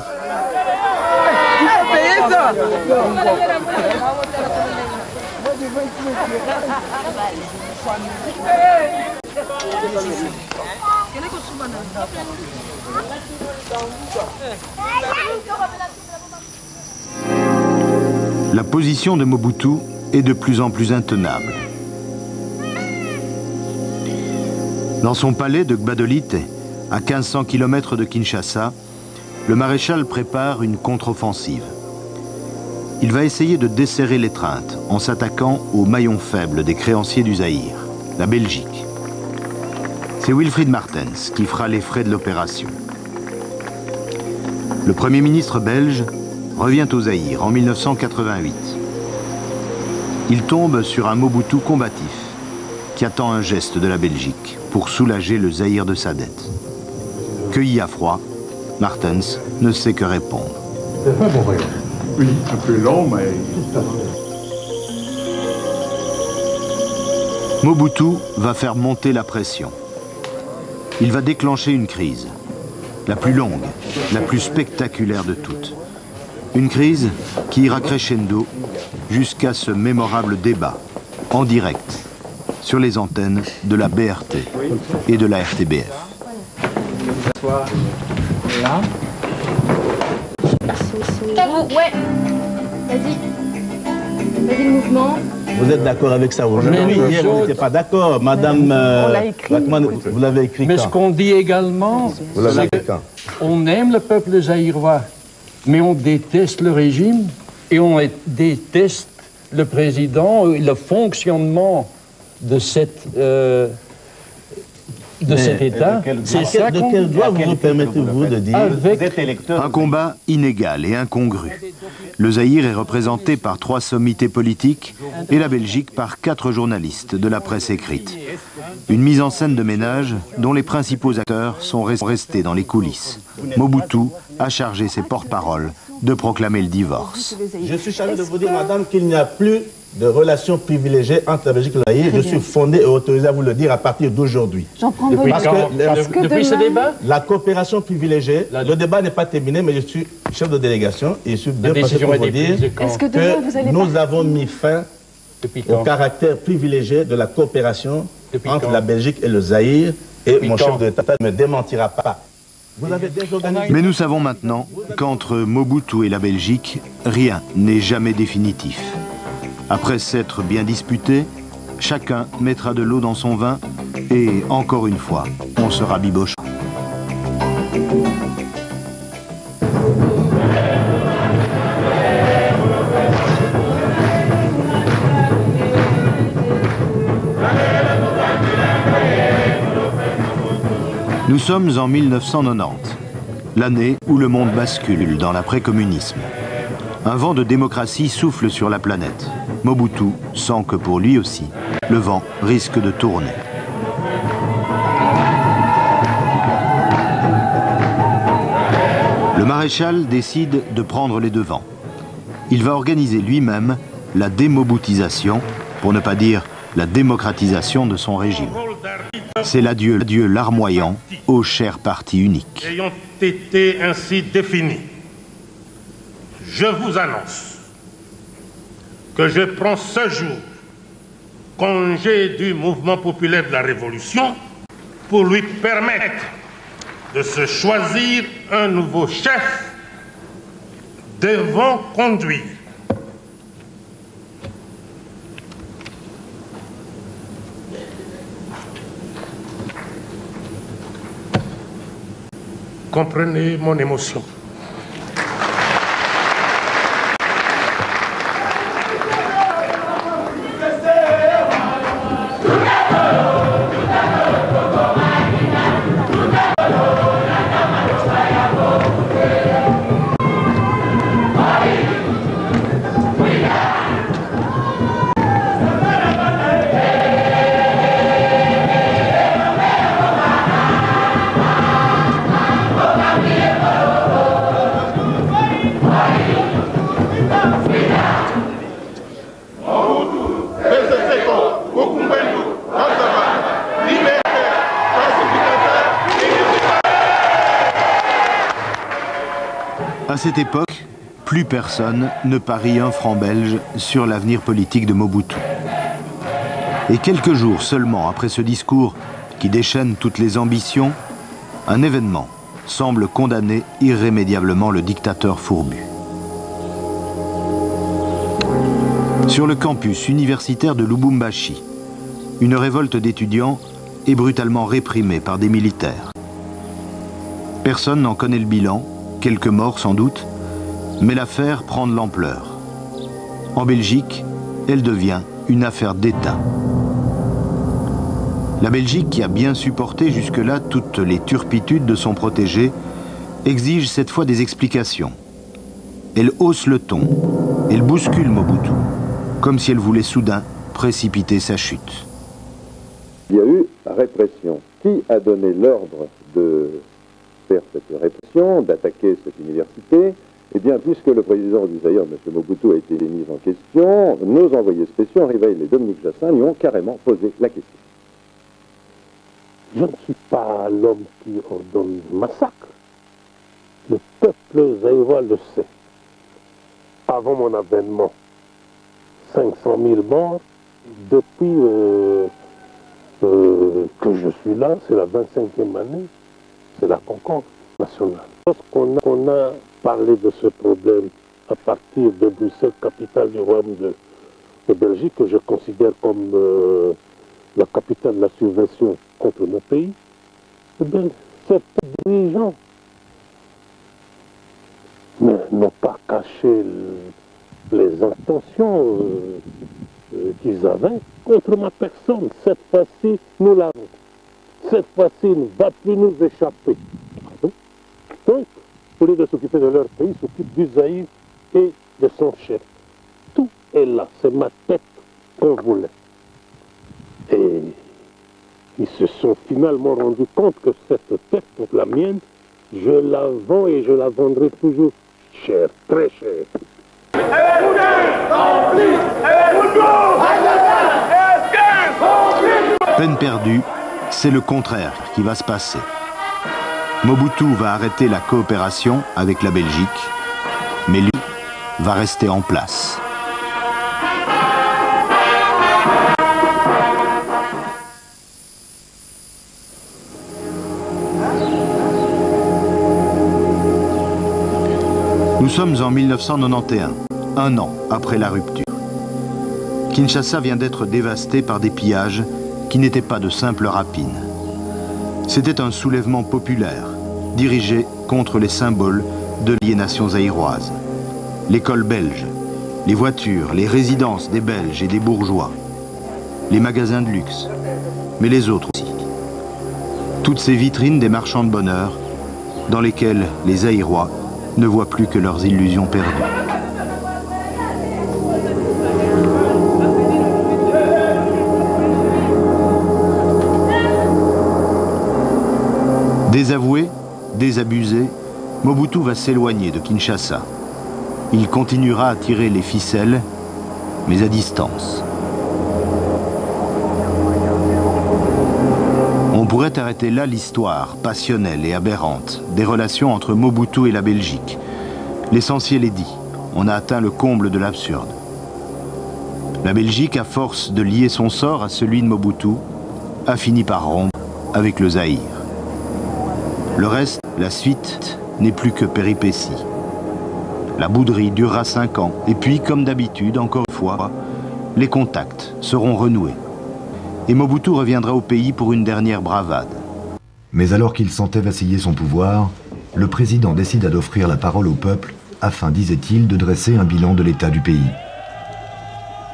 La position de Mobutu est de plus en plus intenable. Dans son palais de Gbadolite, à 1500 km de Kinshasa, le maréchal prépare une contre-offensive. Il va essayer de desserrer l'étreinte en s'attaquant au maillon faible des créanciers du Zaïre, la Belgique. C'est Wilfried Martens qui fera les frais de l'opération. Le Premier ministre belge revient au Zaïre en 1988. Il tombe sur un Mobutu combatif qui attend un geste de la Belgique pour soulager le Zaïre de sa dette. Cueilli à froid, Martens ne sait que répondre. C'est pas bon voyage. Oui, un peu long, mais... Mobutu va faire monter la pression. Il va déclencher une crise, la plus longue, la plus spectaculaire de toutes. Une crise qui ira crescendo jusqu'à ce mémorable débat, en direct, sur les antennes de la BRT et de la RTBF. Là. Ouais. Vas-y. Vas-y le mouvement. Vous êtes d'accord avec ça aujourd'hui? Hier, vous n'étiez pas d'accord. Madame Lachman, vous l'avez écrit quand? Mais ce qu'on dit également, c'est qu'on aime le peuple zaïrois, mais on déteste le régime et on déteste le président, le fonctionnement de cet État. C'est ça de quel droit vous permettez-vous de dire? Un combat inégal et incongru. Le Zaïre est représenté par 3 sommités politiques et la Belgique par 4 journalistes de la presse écrite. Une mise en scène de ménage dont les principaux acteurs sont restés dans les coulisses. Mobutu a chargé ses porte-paroles de proclamer le divorce. Je suis chargé de vous dire, madame, qu'il n'y a plus de relations privilégiées entre la Belgique et le Zaïre. Je suis fondé et autorisé à vous le dire à partir d'aujourd'hui. J'en prends bonne note. Depuis ce débat, la coopération privilégiée, le débat n'est pas terminé, mais je suis chef de délégation et je suis bien passé pour vous dire que nous avons mis fin au caractère privilégié de la coopération entre la Belgique et le Zaïre Et mon chef d'État ne me démentira pas. Vous avez désorganisé... Mais nous savons maintenant qu'entre Mobutu et la Belgique, rien n'est jamais définitif. Après s'être bien disputé, chacun mettra de l'eau dans son vin et, encore une fois, on se rabiboche. Nous sommes en 1990, l'année où le monde bascule dans l'après-communisme. Un vent de démocratie souffle sur la planète. Mobutu sent que pour lui aussi, le vent risque de tourner. Le maréchal décide de prendre les devants. Il va organiser lui-même la démobutisation, pour ne pas dire la démocratisation de son régime. C'est l'adieu larmoyant au cher parti unique. Ayant été ainsi définis, je vous annonce que je prends ce jour congé du mouvement populaire de la Révolution pour lui permettre de se choisir un nouveau chef devant conduire. Comprenez mon émotion. À cette époque, plus personne ne parie un franc belge sur l'avenir politique de Mobutu. Et quelques jours seulement après ce discours qui déchaîne toutes les ambitions, un événement semble condamner irrémédiablement le dictateur fourbu. Sur le campus universitaire de Lubumbashi, une révolte d'étudiants est brutalement réprimée par des militaires. Personne n'en connaît le bilan, quelques morts sans doute, mais l'affaire prend de l'ampleur. En Belgique, elle devient une affaire d'État. La Belgique, qui a bien supporté jusque-là toutes les turpitudes de son protégé, exige cette fois des explications. Elle hausse le ton, elle bouscule Mobutu, comme si elle voulait soudain précipiter sa chute. Il y a eu répression. Qui a donné l'ordre de faire cette répression, d'attaquer cette université? Eh bien, puisque le président du Zaïre, M. Mobutu, a été mis en question, nos envoyés spéciaux, Henri Veil et Dominique Jassin, lui ont carrément posé la question. Je ne suis pas l'homme qui ordonne le massacre. Le peuple zaïrois le sait. Avant mon avènement, 500 000 morts. Depuis que je suis là, c'est la 25e année, c'est la concorde nationale. Lorsqu'on a parlé de ce problème à partir de Bruxelles, capitale du royaume de Belgique, que je considère comme la capitale de la subversion contre mon pays, eh bien, ces dirigeants n'ont pas caché les intentions qu'ils avaient contre ma personne. Cette fois-ci, nous l'avons. Cette fois-ci, il ne va plus nous échapper. Donc, au lieu de s'occuper de leur pays, ils s'occupent du Zaïre et de son chef. Tout est là, c'est ma tête qu'on voulait. Et ils se sont finalement rendus compte que cette tête, donc la mienne, je la vends et je la vendrai toujours cher, très cher. Peine perdue, c'est le contraire qui va se passer. Mobutu va arrêter la coopération avec la Belgique, mais lui va rester en place. Nous sommes en 1991, un an après la rupture. Kinshasa vient d'être dévastée par des pillages qui n'étaient pas de simples rapines. C'était un soulèvement populaire, dirigé contre les symboles de l'aliénation zaïroise. L'école belge, les voitures, les résidences des Belges et des bourgeois, les magasins de luxe, mais les autres aussi. Toutes ces vitrines des marchands de bonheur dans lesquelles les Zaïrois ne voient plus que leurs illusions perdues. Désavoué, désabusé, Mobutu va s'éloigner de Kinshasa. Il continuera à tirer les ficelles, mais à distance. On pourrait arrêter là l'histoire passionnelle et aberrante des relations entre Mobutu et la Belgique. L'essentiel est dit, on a atteint le comble de l'absurde. La Belgique, à force de lier son sort à celui de Mobutu, a fini par rompre avec le Zaïre. Le reste, la suite, n'est plus que péripétie. La bouderie durera 5 ans, et puis, comme d'habitude, encore une fois, les contacts seront renoués. Et Mobutu reviendra au pays pour une dernière bravade. Mais alors qu'il sentait vaciller son pouvoir, le président décida d'offrir la parole au peuple afin, disait-il, de dresser un bilan de l'état du pays.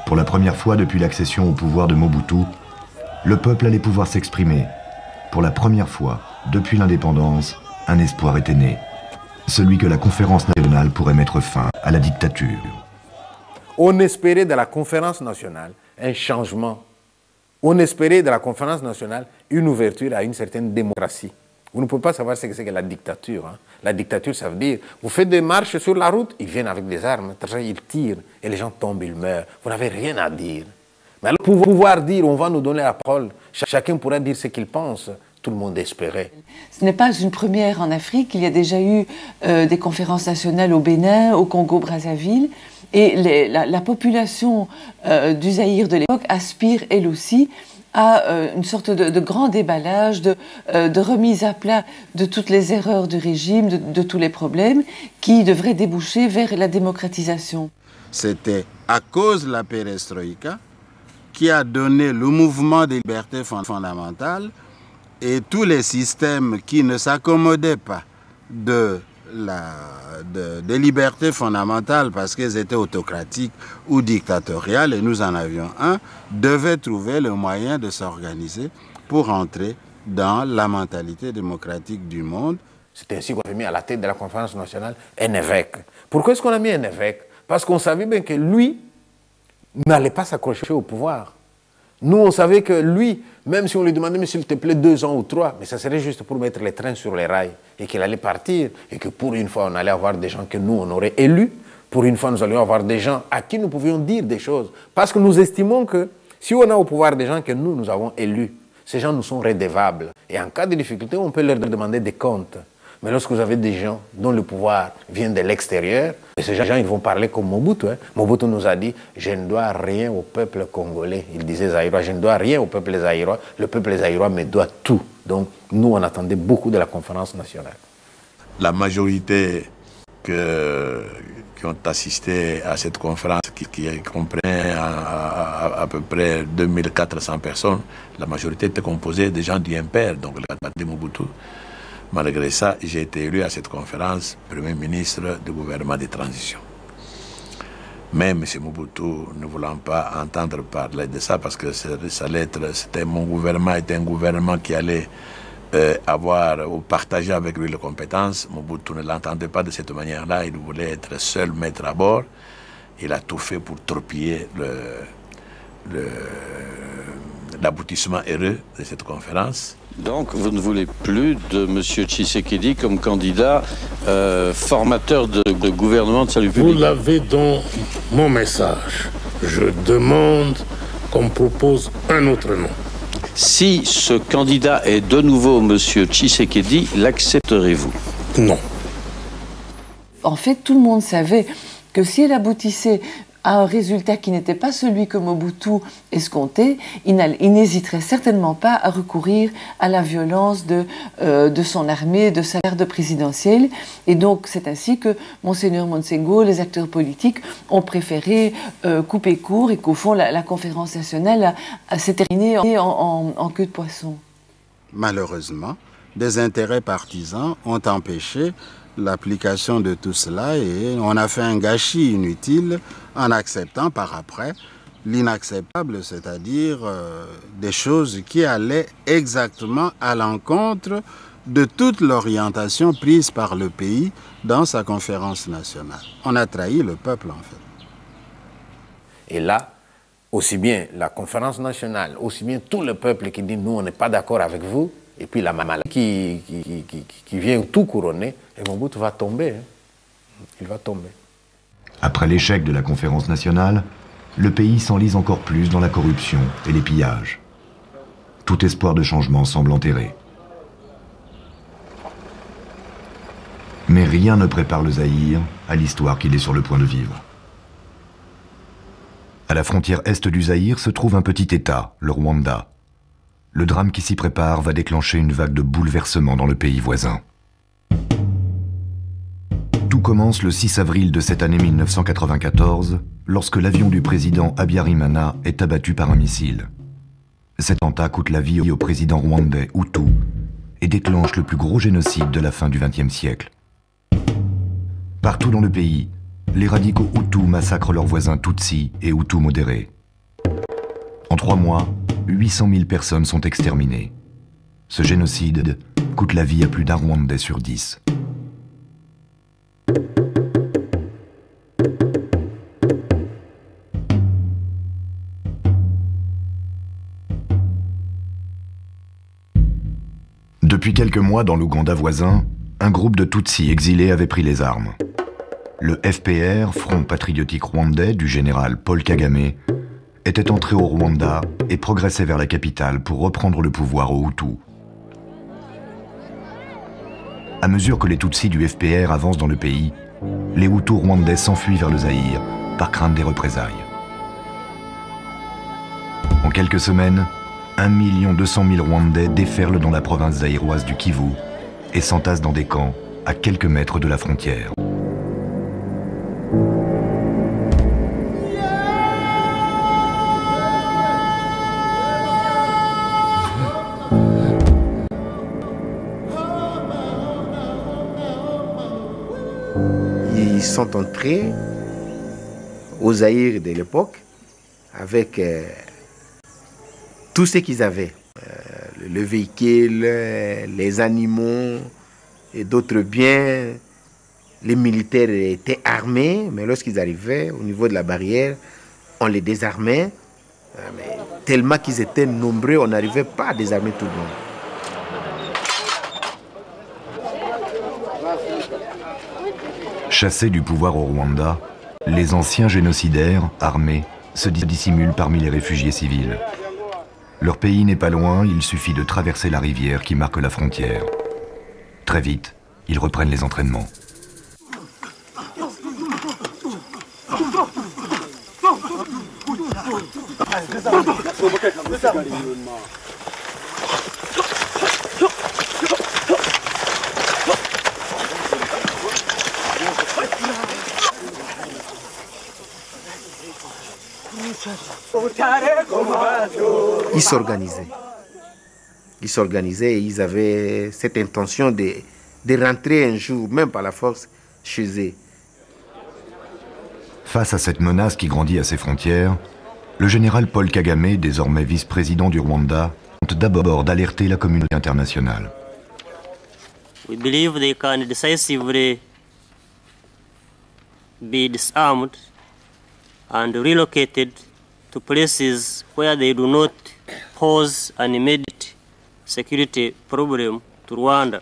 Pour la première fois depuis l'accession au pouvoir de Mobutu, le peuple allait pouvoir s'exprimer. Pour la première fois depuis l'indépendance, un espoir était né. Celui que la conférence nationale pourrait mettre fin à la dictature. On espérait de la conférence nationale un changement. On espérait de la conférence nationale une ouverture à une certaine démocratie. Vous ne pouvez pas savoir ce que c'est que la dictature. Hein. La dictature, ça veut dire, vous faites des marches sur la route, ils viennent avec des armes, ils tirent, et les gens tombent, ils meurent. Vous n'avez rien à dire. Mais alors, pour pouvoir dire, on va nous donner la parole, chacun pourra dire ce qu'il pense. Tout le monde espérait. Ce n'est pas une première en Afrique. Il y a déjà eu des conférences nationales au Bénin, au Congo-Brazzaville. Et la population du Zaïre de l'époque aspire, elle aussi, à une sorte de grand déballage, de remise à plat de toutes les erreurs du régime, de tous les problèmes, qui devraient déboucher vers la démocratisation. C'était à cause de la perestroïka qui a donné le mouvement des libertés fondamentales et tous les systèmes qui ne s'accommodaient pas des libertés fondamentales parce qu'elles étaient autocratiques ou dictatoriales, et nous en avions un, devaient trouver le moyen de s'organiser pour entrer dans la mentalité démocratique du monde. C'est ainsi qu'on a mis à la tête de la conférence nationale un évêque. Pourquoi est-ce qu'on a mis un évêque? Parce qu'on savait bien que lui n'allait pas s'accrocher au pouvoir. Nous, on savait que lui, même si on lui demandait, mais s'il te plaît, 2 ans ou 3, mais ça serait juste pour mettre les trains sur les rails, et qu'il allait partir, et que pour une fois, on allait avoir des gens que nous, on aurait élus. Pour une fois, nous allions avoir des gens à qui nous pouvions dire des choses. Parce que nous estimons que si on a au pouvoir des gens que nous, nous avons élus, ces gens nous sont redevables. Et en cas de difficulté, on peut leur demander des comptes. Mais lorsque vous avez des gens dont le pouvoir vient de l'extérieur, ces gens, ils vont parler comme Mobutu. Hein. Mobutu nous a dit, je ne dois rien au peuple congolais. Il disait Zaïrois, je ne dois rien au peuple zaïrois. Le peuple zaïrois me doit tout. Donc nous, on attendait beaucoup de la conférence nationale. La majorité qui ont assisté à cette conférence, qui comprenait à peu près 2400 personnes, la majorité était composée des gens du MPR, donc le candidat de Mobutu. Malgré ça, j'ai été élu à cette conférence Premier ministre du gouvernement de transition. Mais M. Mobutu, ne voulant pas entendre parler de ça, parce que mon gouvernement était un gouvernement qui allait avoir ou partager avec lui les compétences, Mobutu ne l'entendait pas de cette manière-là, il voulait être seul maître à bord. Il a tout fait pour torpiller l'aboutissement heureux de cette conférence. Donc, vous ne voulez plus de M. Tshisekedi comme candidat formateur de gouvernement de salut public? Vous l'avez dans mon message. Je demande qu'on propose un autre nom. Si ce candidat est de nouveau M. Tshisekedi, l'accepterez-vous? Non. En fait, tout le monde savait que si elle aboutissait à un résultat qui n'était pas celui que Mobutu escomptait, il n'hésiterait certainement pas à recourir à la violence de son armée, de sa garde présidentielle. Et donc c'est ainsi que Monseigneur Monsengo, les acteurs politiques, ont préféré couper court et qu'au fond la conférence nationale s'est terminée en queue de poisson. Malheureusement, des intérêts partisans ont empêché l'application de tout cela et on a fait un gâchis inutile en acceptant par après l'inacceptable, c'est-à-dire des choses qui allaient exactement à l'encontre de toute l'orientation prise par le pays dans sa conférence nationale. On a trahi le peuple en fait. Et là, aussi bien la conférence nationale, aussi bien tout le peuple qui dit nous on n'est pas d'accord avec vous, et puis la maladie qui vient tout couronner, et Mobutu va tomber. Hein. Il va tomber. Après l'échec de la conférence nationale, le pays s'enlise encore plus dans la corruption et les pillages. Tout espoir de changement semble enterré. Mais rien ne prépare le Zaïre à l'histoire qu'il est sur le point de vivre. À la frontière est du Zaïre se trouve un petit État, le Rwanda. Le drame qui s'y prépare va déclencher une vague de bouleversements dans le pays voisin. Tout commence le 6 avril de cette année 1994, lorsque l'avion du président Habyarimana est abattu par un missile. Cet attentat coûte la vie au président rwandais Hutu et déclenche le plus gros génocide de la fin du XXe siècle. Partout dans le pays, les radicaux Hutus massacrent leurs voisins Tutsis et Hutus modérés. En 3 mois, 800 000 personnes sont exterminées. Ce génocide coûte la vie à plus d'un Rwandais sur 10. Depuis quelques mois, dans l'Ouganda voisin, un groupe de Tutsis exilés avait pris les armes. Le FPR, Front patriotique rwandais du général Paul Kagame, était entré au Rwanda et progressait vers la capitale pour reprendre le pouvoir aux Hutus. À mesure que les Tutsis du FPR avancent dans le pays, les Hutus rwandais s'enfuient vers le Zaïre par crainte des représailles. En quelques semaines, 1 200 000 Rwandais déferlent dans la province zaïroise du Kivu et s'entassent dans des camps à quelques mètres de la frontière. Ils sont entrés au Zaïre de l'époque avec tout ce qu'ils avaient. Le véhicule, les animaux et d'autres biens. Les militaires étaient armés, mais lorsqu'ils arrivaient au niveau de la barrière, on les désarmait. Mais tellement qu'ils étaient nombreux, on n'arrivait pas à désarmer tout le monde. Chassés du pouvoir au Rwanda, les anciens génocidaires, armés, se dissimulent parmi les réfugiés civils. Leur pays n'est pas loin, il suffit de traverser la rivière qui marque la frontière. Très vite, ils reprennent les entraînements. Ils s'organisaient et ils avaient cette intention de rentrer un jour, même par la force, chez eux. Face à cette menace qui grandit à ses frontières, le général Paul Kagame, désormais vice-président du Rwanda, tente d'abord d'alerter la communauté internationale. We believe they can decisively be disarmed and relocated to places where they do not pose an immediate security problem to Rwanda.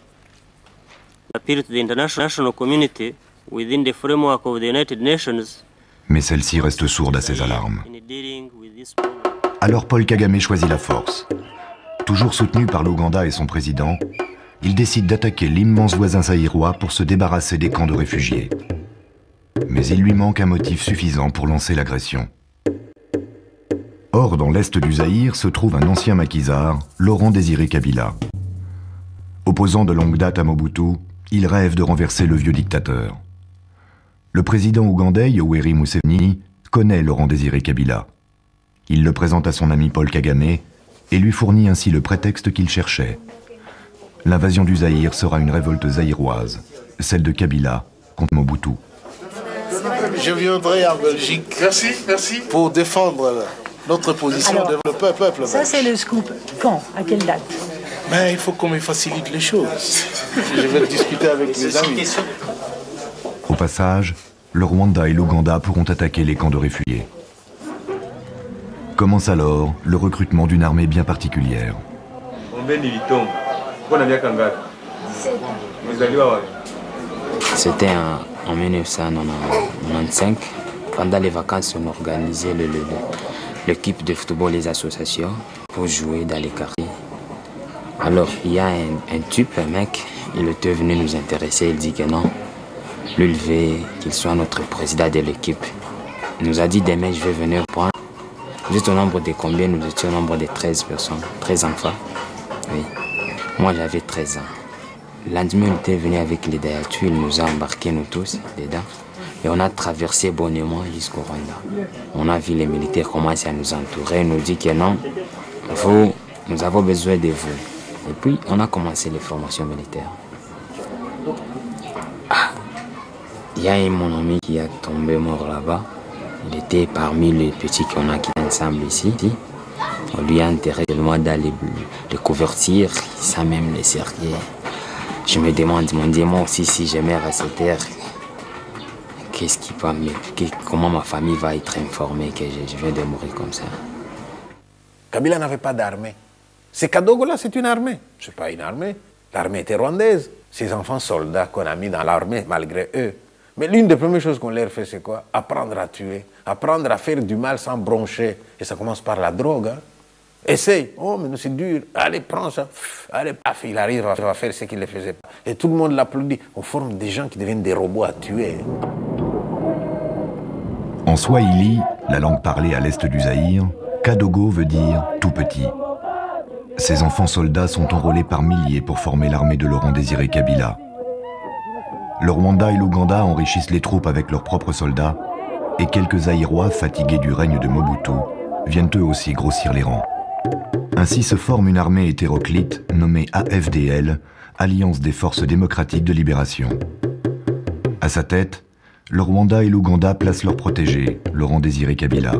Appeal to the international community within the framework of the United Nations. Mais celle-ci reste sourde à ces alarmes. Alors Paul Kagame choisit la force. Toujours soutenu par l'Ouganda et son président, il décide d'attaquer l'immense voisin zaïrois pour se débarrasser des camps de réfugiés. Mais il lui manque un motif suffisant pour lancer l'agression. Or, dans l'est du Zaïre se trouve un ancien maquisard, Laurent-Désiré Kabila. Opposant de longue date à Mobutu, il rêve de renverser le vieux dictateur. Le président ougandais Yoweri Museveni connaît Laurent-Désiré Kabila. Il le présente à son ami Paul Kagame et lui fournit ainsi le prétexte qu'il cherchait. L'invasion du Zaïre sera une révolte zaïroise, celle de Kabila contre Mobutu. Je viendrai en Belgique pour défendre notre position devant le peuple. Ça, c'est le scoop. Quand? À quelle date? Mais il faut qu'on me facilite les choses. Je vais discuter avec mes amis. Au passage, le Rwanda et l'Ouganda pourront attaquer les camps de réfugiés. Commence alors le recrutement d'une armée bien particulière. C'était en 1995. Pendant les vacances, on organisait l'équipe de football, les associations, pour jouer dans les quartiers. Alors, il y a un type, un mec, il était venu nous intéresser, il dit que non, lui, il veut qu'il soit notre président de l'équipe. Il nous a dit demain, je vais venir prendre. Vous êtes au nombre de combien? Nous étions au nombre de 13 personnes, 13 enfants. Oui. Moi, j'avais 13 ans. Le lendemain, il était venu avec les Dayatu, il nous a embarqués, nous tous, dedans. Et on a traversé bonnement jusqu'au Rwanda. On a vu les militaires commencer à nous entourer. Ils nous dit que non, nous avons besoin de vous. Et puis, on a commencé les formations militaires. Il y a mon ami qui a tombé mort là-bas. Il était parmi les petits qu'on a quittés ensemble ici. On lui a enterré tellement dans les couvertures, sans même les cercueils. Je me demande, mon Dieu, moi aussi, si je meurs à cette terre, qu'est-ce qui va comment ma famille va être informée que je viens de mourir comme ça? Kabila n'avait pas d'armée. Ces Kadogo-là, c'est une armée. Ce n'est pas une armée. L'armée était rwandaise. Ces enfants soldats qu'on a mis dans l'armée, malgré eux. Mais l'une des premières choses qu'on leur fait, c'est quoi? Apprendre à tuer, apprendre à faire du mal sans broncher. Et ça commence par la drogue. Hein? Essaye. Oh, mais c'est dur. Allez, prends ça. Allez, paf, il arrive à faire ce qu'il ne faisait pas. Et tout le monde l'applaudit. On forme des gens qui deviennent des robots à tuer. En Swahili, la langue parlée à l'est du Zaïre, Kadogo veut dire « tout petit ». Ces enfants soldats sont enrôlés par milliers pour former l'armée de Laurent-Désiré Kabila. Le Rwanda et l'Ouganda enrichissent les troupes avec leurs propres soldats et quelques Zaïrois fatigués du règne de Mobutu viennent eux aussi grossir les rangs. Ainsi se forme une armée hétéroclite nommée AFDL, Alliance des Forces Démocratiques de Libération. À sa tête, le Rwanda et l'Ouganda placent leur protégé, Laurent-Désiré Kabila,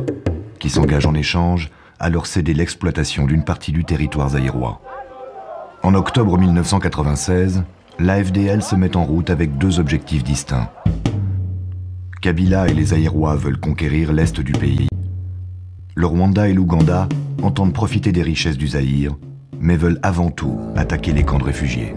qui s'engage en échange à leur céder l'exploitation d'une partie du territoire zaïrois. En octobre 1996, l'AFDL se met en route avec deux objectifs distincts. Kabila et les Zaïrois veulent conquérir l'est du pays. Le Rwanda et l'Ouganda entendent profiter des richesses du Zaïre, mais veulent avant tout attaquer les camps de réfugiés.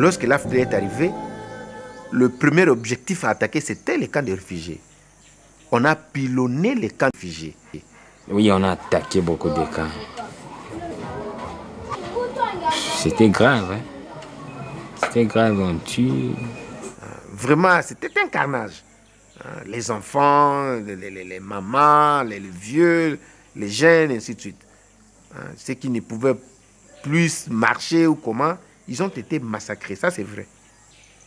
Lorsque l'AFDL est arrivé, le premier objectif à attaquer, c'était les camps de réfugiés. On a pilonné les camps de réfugiés. Oui, on a attaqué beaucoup de camps. C'était grave, hein? C'était grave, on tue. Vraiment, c'était un carnage. Les enfants, les mamans, les vieux, les jeunes, ainsi de suite. Ceux qui ne pouvaient plus marcher ou comment, ils ont été massacrés, ça c'est vrai.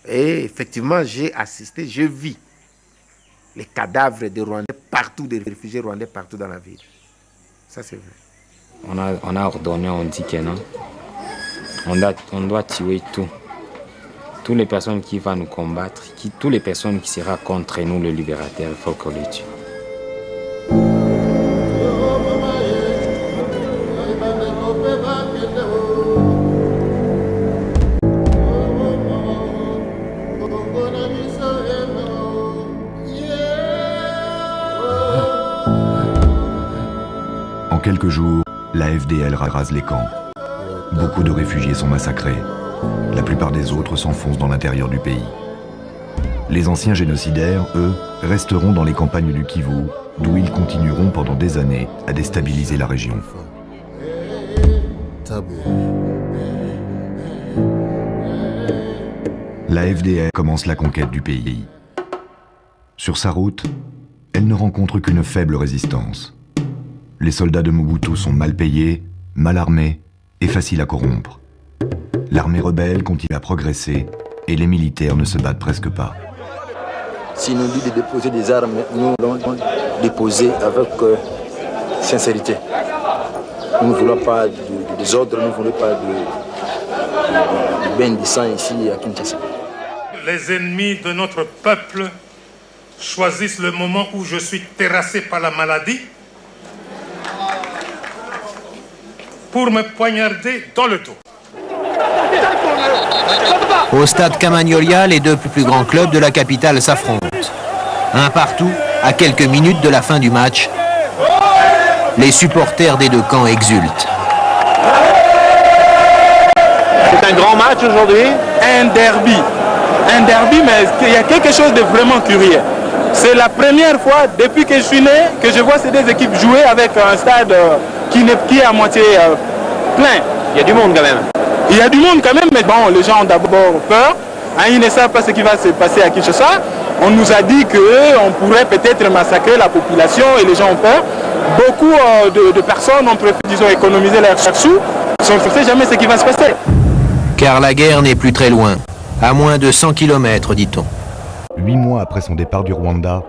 Et effectivement, j'ai assisté, je vis les cadavres des Rwandais partout, des réfugiés rwandais partout dans la ville. Ça c'est vrai. On a ordonné, on dit que non. On doit tuer tout. Toutes les personnes qui vont nous combattre, toutes les personnes qui seront contre nous, le libérateur, il faut qu'on les tue. En quelques jours, la FDL rase les camps. Beaucoup de réfugiés sont massacrés. La plupart des autres s'enfoncent dans l'intérieur du pays. Les anciens génocidaires, eux, resteront dans les campagnes du Kivu, d'où ils continueront pendant des années à déstabiliser la région. La FDL commence la conquête du pays. Sur sa route, elle ne rencontre qu'une faible résistance. Les soldats de Mobutu sont mal payés, mal armés et faciles à corrompre. L'armée rebelle continue à progresser et les militaires ne se battent presque pas. Si nous dit de déposer des armes, nous allons déposer avec sincérité. Nous ne voulons pas de désordre, nous ne voulons pas de bain de sang ici à Kinshasa. Les ennemis de notre peuple choisissent le moment où je suis terrassé par la maladie pour me poignarder dans le dos. Au stade Camagnolia, les deux plus grands clubs de la capitale s'affrontent. Un partout, à quelques minutes de la fin du match, les supporters des deux camps exultent. C'est un grand match aujourd'hui, un derby. Un derby, mais il y a quelque chose de vraiment curieux. C'est la première fois depuis que je suis né que je vois ces deux équipes jouer avec un stade qui est à moitié plein. Il y a du monde quand même. Il y a du monde quand même, mais bon, les gens ont d'abord peur. Hein, ils ne savent pas ce qui va se passer à Kinshasa. On nous a dit qu'on pourrait peut-être massacrer la population et les gens ont peur. Beaucoup de personnes ont préféré, disons, économiser leur chaque sou. On ne sait jamais ce qui va se passer. Car la guerre n'est plus très loin, à moins de 100 km, dit-on. 8 mois après son départ du Rwanda,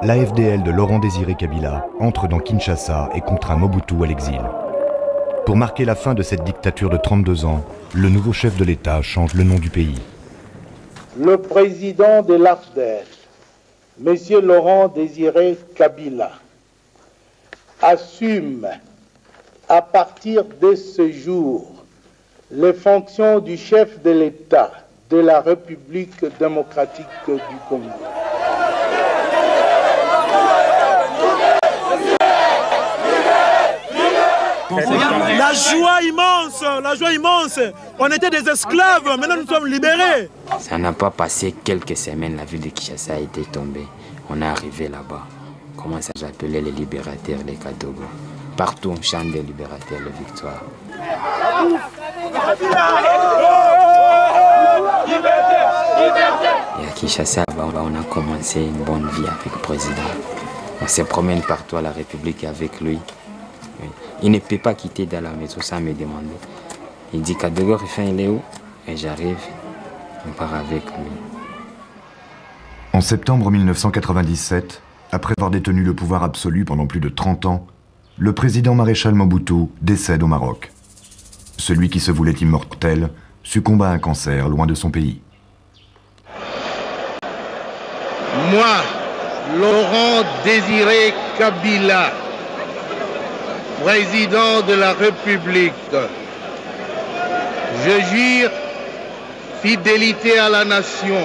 l'AFDL de Laurent-Désiré Kabila entre dans Kinshasa et contraint Mobutu à l'exil. Pour marquer la fin de cette dictature de 32 ans, le nouveau chef de l'État change le nom du pays. Le président de l'AFDL, M. Laurent-Désiré Kabila, assume à partir de ce jour les fonctions du chef de l'État de la République démocratique du Congo. La joie immense. On était des esclaves, maintenant nous sommes libérés. Ça n'a pas passé quelques semaines, la ville de Kinshasa a été tombée. On est arrivé là-bas. On commence à appeler les libérateurs, les Kadogo. Partout on chante des libérateurs, les victoires. Et à Kinshasa, on a commencé une bonne vie avec le président. On se promène partout à la République avec lui. Il ne peut pas quitter dans la maison sans me demander. Il dit Kadogo, il est où? Et j'arrive, on part avec lui. En septembre 1997, après avoir détenu le pouvoir absolu pendant plus de 30 ans, le président maréchal Mobutu décède au Maroc. Celui qui se voulait immortel succombe à un cancer loin de son pays. Moi, Laurent-Désiré Kabila, président de la République, je jure fidélité à la nation.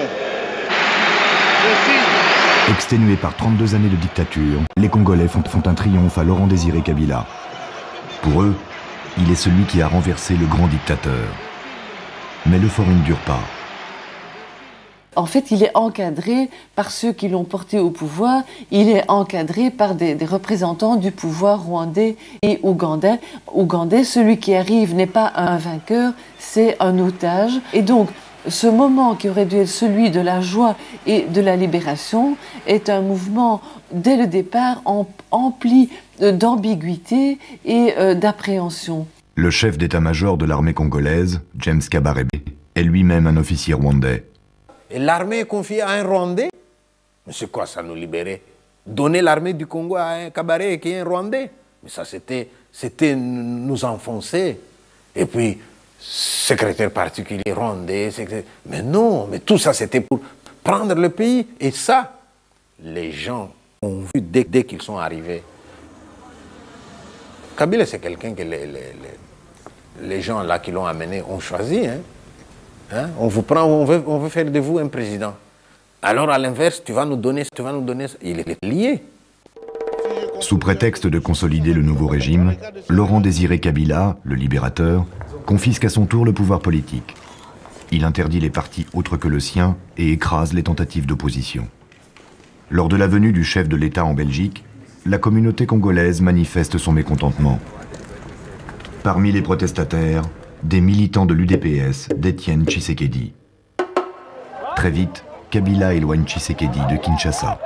Exténués par 32 années de dictature, les Congolais font un triomphe à Laurent-Désiré Kabila. Pour eux, il est celui qui a renversé le grand dictateur. Mais l'euphorie ne dure pas. En fait, il est encadré par ceux qui l'ont porté au pouvoir, il est encadré par des représentants du pouvoir rwandais et ougandais. Celui qui arrive n'est pas un vainqueur, c'est un otage. Et donc, ce moment qui aurait dû être celui de la joie et de la libération est un mouvement, dès le départ, empli d'ambiguïté et d'appréhension. Le chef d'état-major de l'armée congolaise, James Kabarebe, est lui-même un officier rwandais. Et l'armée est confiée à un Rwandais? Mais c'est quoi ça, nous libérer? Donner l'armée du Congo à un Kabarebe qui est un Rwandais? Mais ça, c'était nous enfoncer. Et puis, secrétaire particulier rwandais, mais non, mais tout ça, c'était pour prendre le pays. Et ça, les gens ont vu dès qu'ils sont arrivés. Kabila, c'est quelqu'un que les gens là qui l'ont amené ont choisi. Hein? On vous prend, on veut faire de vous un président. Alors à l'inverse, tu vas nous donner. Il est lié. Sous prétexte de consolider le nouveau régime, Laurent-Désiré Kabila, le libérateur, confisque à son tour le pouvoir politique. Il interdit les partis autres que le sien et écrase les tentatives d'opposition. Lors de la venue du chef de l'État en Belgique, la communauté congolaise manifeste son mécontentement. Parmi les protestataires, des militants de l'UDPS détiennent Tshisekedi. Très vite, Kabila éloigne Tshisekedi de Kinshasa.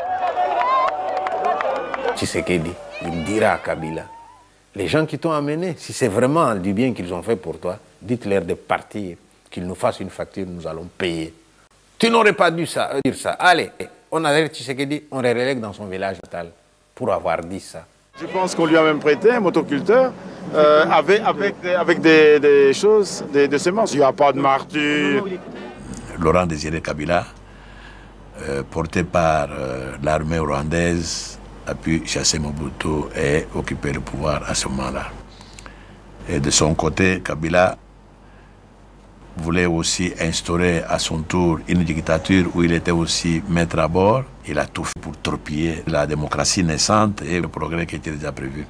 Tshisekedi, il dira à Kabila, les gens qui t'ont amené, si c'est vraiment du bien qu'ils ont fait pour toi, dites-leur de partir, qu'ils nous fassent une facture, nous allons payer. Tu n'aurais pas dû dire ça. Allez, on arrête Tshisekedi, on le relègue dans son village natal pour avoir dit ça. Je pense qu'on lui a même prêté un motoculteur avec des choses, des semences. Il n'y a pas de martyr. Laurent Désiré Kabila, porté par l'armée rwandaise, a pu chasser Mobutu et occuper le pouvoir à ce moment-là. Et de son côté, Kabila voulait aussi instaurer à son tour une dictature où il était aussi maître à bord. Il a tout fait pour torpiller la démocratie naissante et le progrès qui était déjà prévu.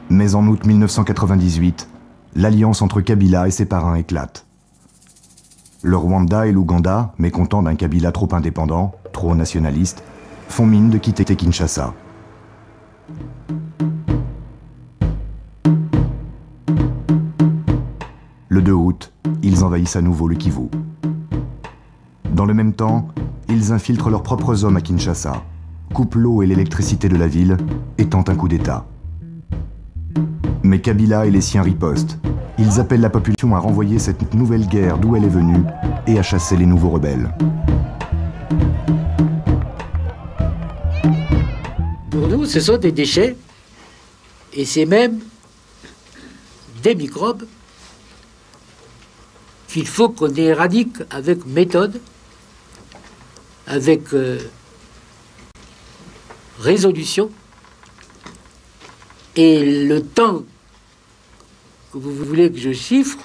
Mais en août 1998, l'alliance entre Kabila et ses parrains éclate. Le Rwanda et l'Ouganda, mécontents d'un Kabila trop indépendant, trop nationaliste, font mine de quitter Kinshasa. Le 2 août, ils envahissent à nouveau le Kivu. Dans le même temps, ils infiltrent leurs propres hommes à Kinshasa, coupent l'eau et l'électricité de la ville et tentent un coup d'État. Mais Kabila et les siens ripostent. Ils appellent la population à renvoyer cette nouvelle guerre d'où elle est venue et à chasser les nouveaux rebelles. Pour nous, ce sont des déchets et c'est même des microbes qu'il faut qu'on éradique avec méthode, avec résolution. Et le temps que vous voulez que je chiffre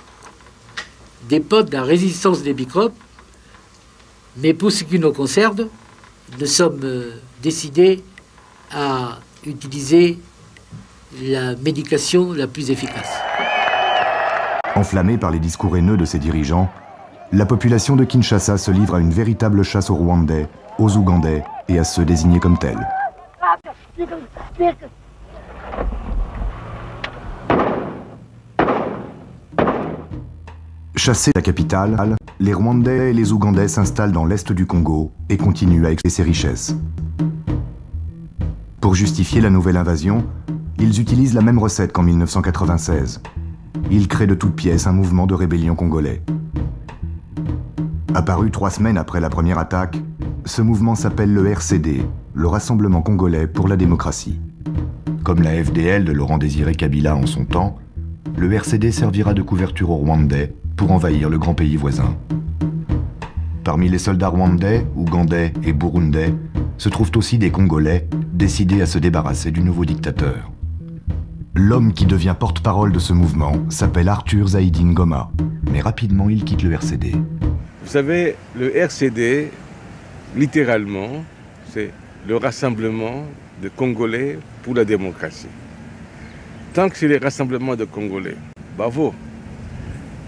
dépend de la résistance des microbes. Mais pour ce qui nous concerne, nous sommes décidés à utiliser la médication la plus efficace. Enflammée par les discours haineux de ses dirigeants, la population de Kinshasa se livre à une véritable chasse aux Rwandais, aux Ougandais et à ceux désignés comme tels. Chassés de la capitale, les Rwandais et les Ougandais s'installent dans l'est du Congo et continuent à exploiter ses richesses. Pour justifier la nouvelle invasion, ils utilisent la même recette qu'en 1996. Ils créent de toutes pièces un mouvement de rébellion congolais. Apparu 3 semaines après la première attaque, ce mouvement s'appelle le RCD, le Rassemblement congolais pour la démocratie. Comme la FDL de Laurent Désiré Kabila en son temps, le RCD servira de couverture aux Rwandais pour envahir le grand pays voisin. Parmi les soldats rwandais, ougandais et burundais se trouvent aussi des Congolais décidés à se débarrasser du nouveau dictateur. L'homme qui devient porte-parole de ce mouvement s'appelle Arthur Zaidi Ngoma, mais rapidement il quitte le RCD. Vous savez, le RCD, littéralement, c'est le rassemblement de Congolais pour la démocratie. Tant que c'est les rassemblements de Congolais, bravo.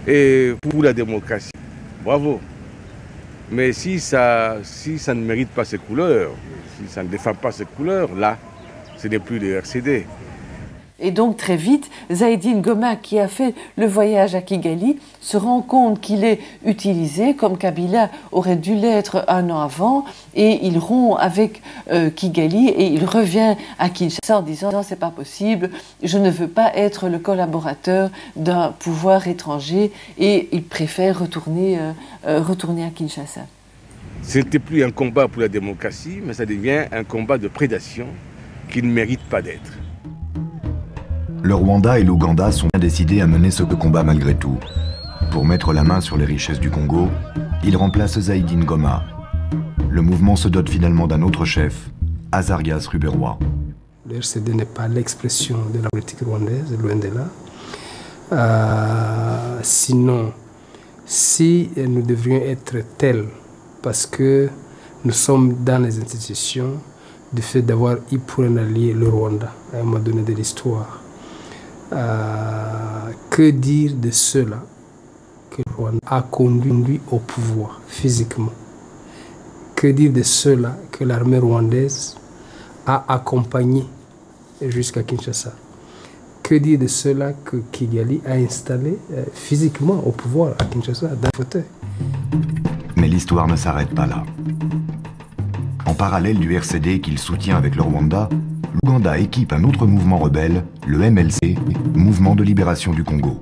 Et pour la démocratie, bravo. Mais si ça ne mérite pas ces couleurs, si ça ne défend pas ces couleurs, là, ce n'est plus le RCD. Et donc très vite, Zaidi Ngoma, qui a fait le voyage à Kigali, se rend compte qu'il est utilisé comme Kabila aurait dû l'être un an avant, et il rompt avec Kigali et il revient à Kinshasa en disant non, c'est pas possible, je ne veux pas être le collaborateur d'un pouvoir étranger, et il préfère retourner à Kinshasa. Ce n'était plus un combat pour la démocratie, mais ça devient un combat de prédation qui ne mérite pas d'être. Le Rwanda et l'Ouganda sont bien décidés à mener ce combat malgré tout. Pour mettre la main sur les richesses du Congo, ils remplacent Zaidi Ngoma. Le mouvement se dote finalement d'un autre chef, Azarias Ruberwa. Le RCD n'est pas l'expression de la politique rwandaise, loin de là. Sinon, si nous devrions être tels, parce que nous sommes dans les institutions, du fait d'avoir eu pour un allié le Rwanda, à un moment donné de l'histoire, que dire de ceux-là que le Rwanda a conduit au pouvoir physiquement. Que dire de ceux-là que l'armée rwandaise a accompagné jusqu'à Kinshasa? Que dire de ceux-là que Kigali a installé physiquement au pouvoir à Kinshasa, dans le fauteuil? Mais l'histoire ne s'arrête pas là. En parallèle du RCD qu'il soutient avec le Rwanda, l'Ouganda équipe un autre mouvement rebelle, le MLC, Mouvement de libération du Congo.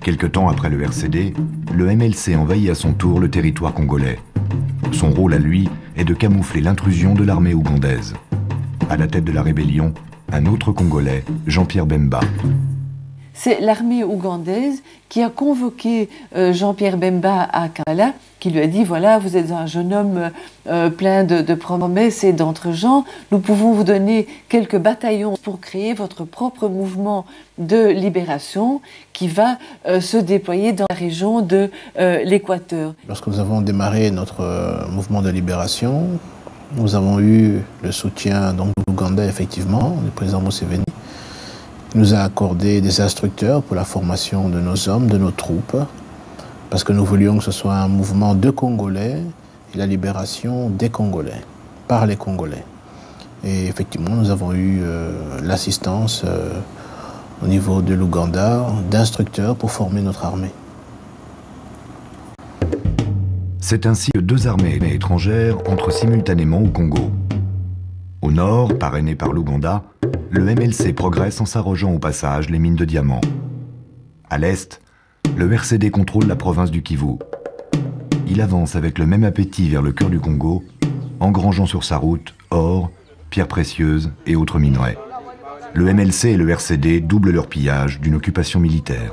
Quelque temps après le RCD, le MLC envahit à son tour le territoire congolais. Son rôle à lui est de camoufler l'intrusion de l'armée ougandaise. À la tête de la rébellion, un autre Congolais, Jean-Pierre Bemba. C'est l'armée ougandaise qui a convoqué Jean-Pierre Bemba à Kampala, qui lui a dit, voilà, vous êtes un jeune homme plein de promesses et d'entre-gens, nous pouvons vous donner quelques bataillons pour créer votre propre mouvement de libération qui va se déployer dans la région de l'Équateur. Lorsque nous avons démarré notre mouvement de libération, nous avons eu le soutien de l'Ouganda, effectivement, du président Museveni. Il nous a accordé des instructeurs pour la formation de nos hommes, de nos troupes, parce que nous voulions que ce soit un mouvement de Congolais et la libération des Congolais, par les Congolais. Et effectivement, nous avons eu l'assistance au niveau de l'Ouganda d'instructeurs pour former notre armée. C'est ainsi que deux armées étrangères entrent simultanément au Congo. Au nord, parrainé par l'Ouganda, le MLC progresse en s'arrogeant au passage les mines de diamants. À l'est, le RCD contrôle la province du Kivu. Il avance avec le même appétit vers le cœur du Congo, engrangeant sur sa route or, pierres précieuses et autres minerais. Le MLC et le RCD doublent leur pillage d'une occupation militaire.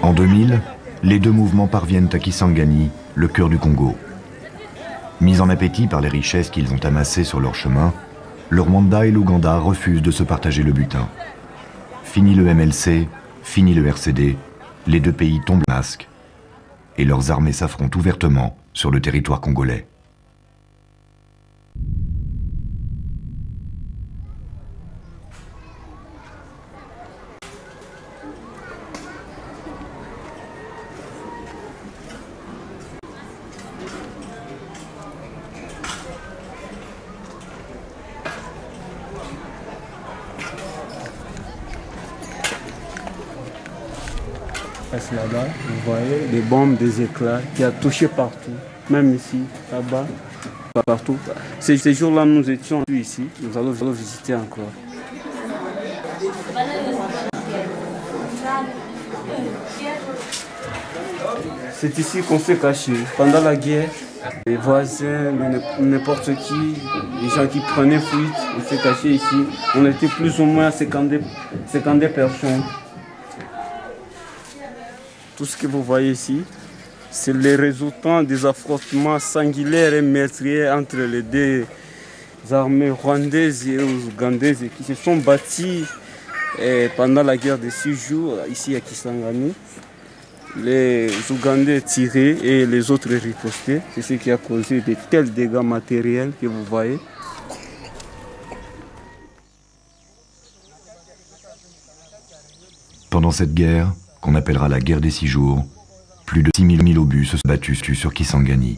En 2000, les deux mouvements parviennent à Kisangani, le cœur du Congo. Mis en appétit par les richesses qu'ils ont amassées sur leur chemin, le Rwanda et l'Ouganda refusent de se partager le butin. Fini le MLC, fini le RCD, les deux pays tombent masques et leurs armées s'affrontent ouvertement sur le territoire congolais. Là-bas, vous voyez des bombes, des éclats qui a touché partout, même ici, là-bas, partout. Ces jours-là, nous étions ici, nous allons visiter encore. C'est ici qu'on s'est caché. Pendant la guerre, les voisins, n'importe qui, les gens qui prenaient fuite, on s'est caché ici. On était plus ou moins 50 personnes. Tout ce que vous voyez ici, c'est les résultats des affrontements sanguinaires et meurtriers entre les deux armées rwandaises et ougandaises qui se sont battues pendant la guerre de 6 jours ici à Kisangani. Les Ougandais tiraient et les autres ripostaient. C'est ce qui a causé de tels dégâts matériels que vous voyez. Pendant cette guerre, qu'on appellera la guerre des 6 jours, plus de 6 000 obus se sont battus sur Kisangani.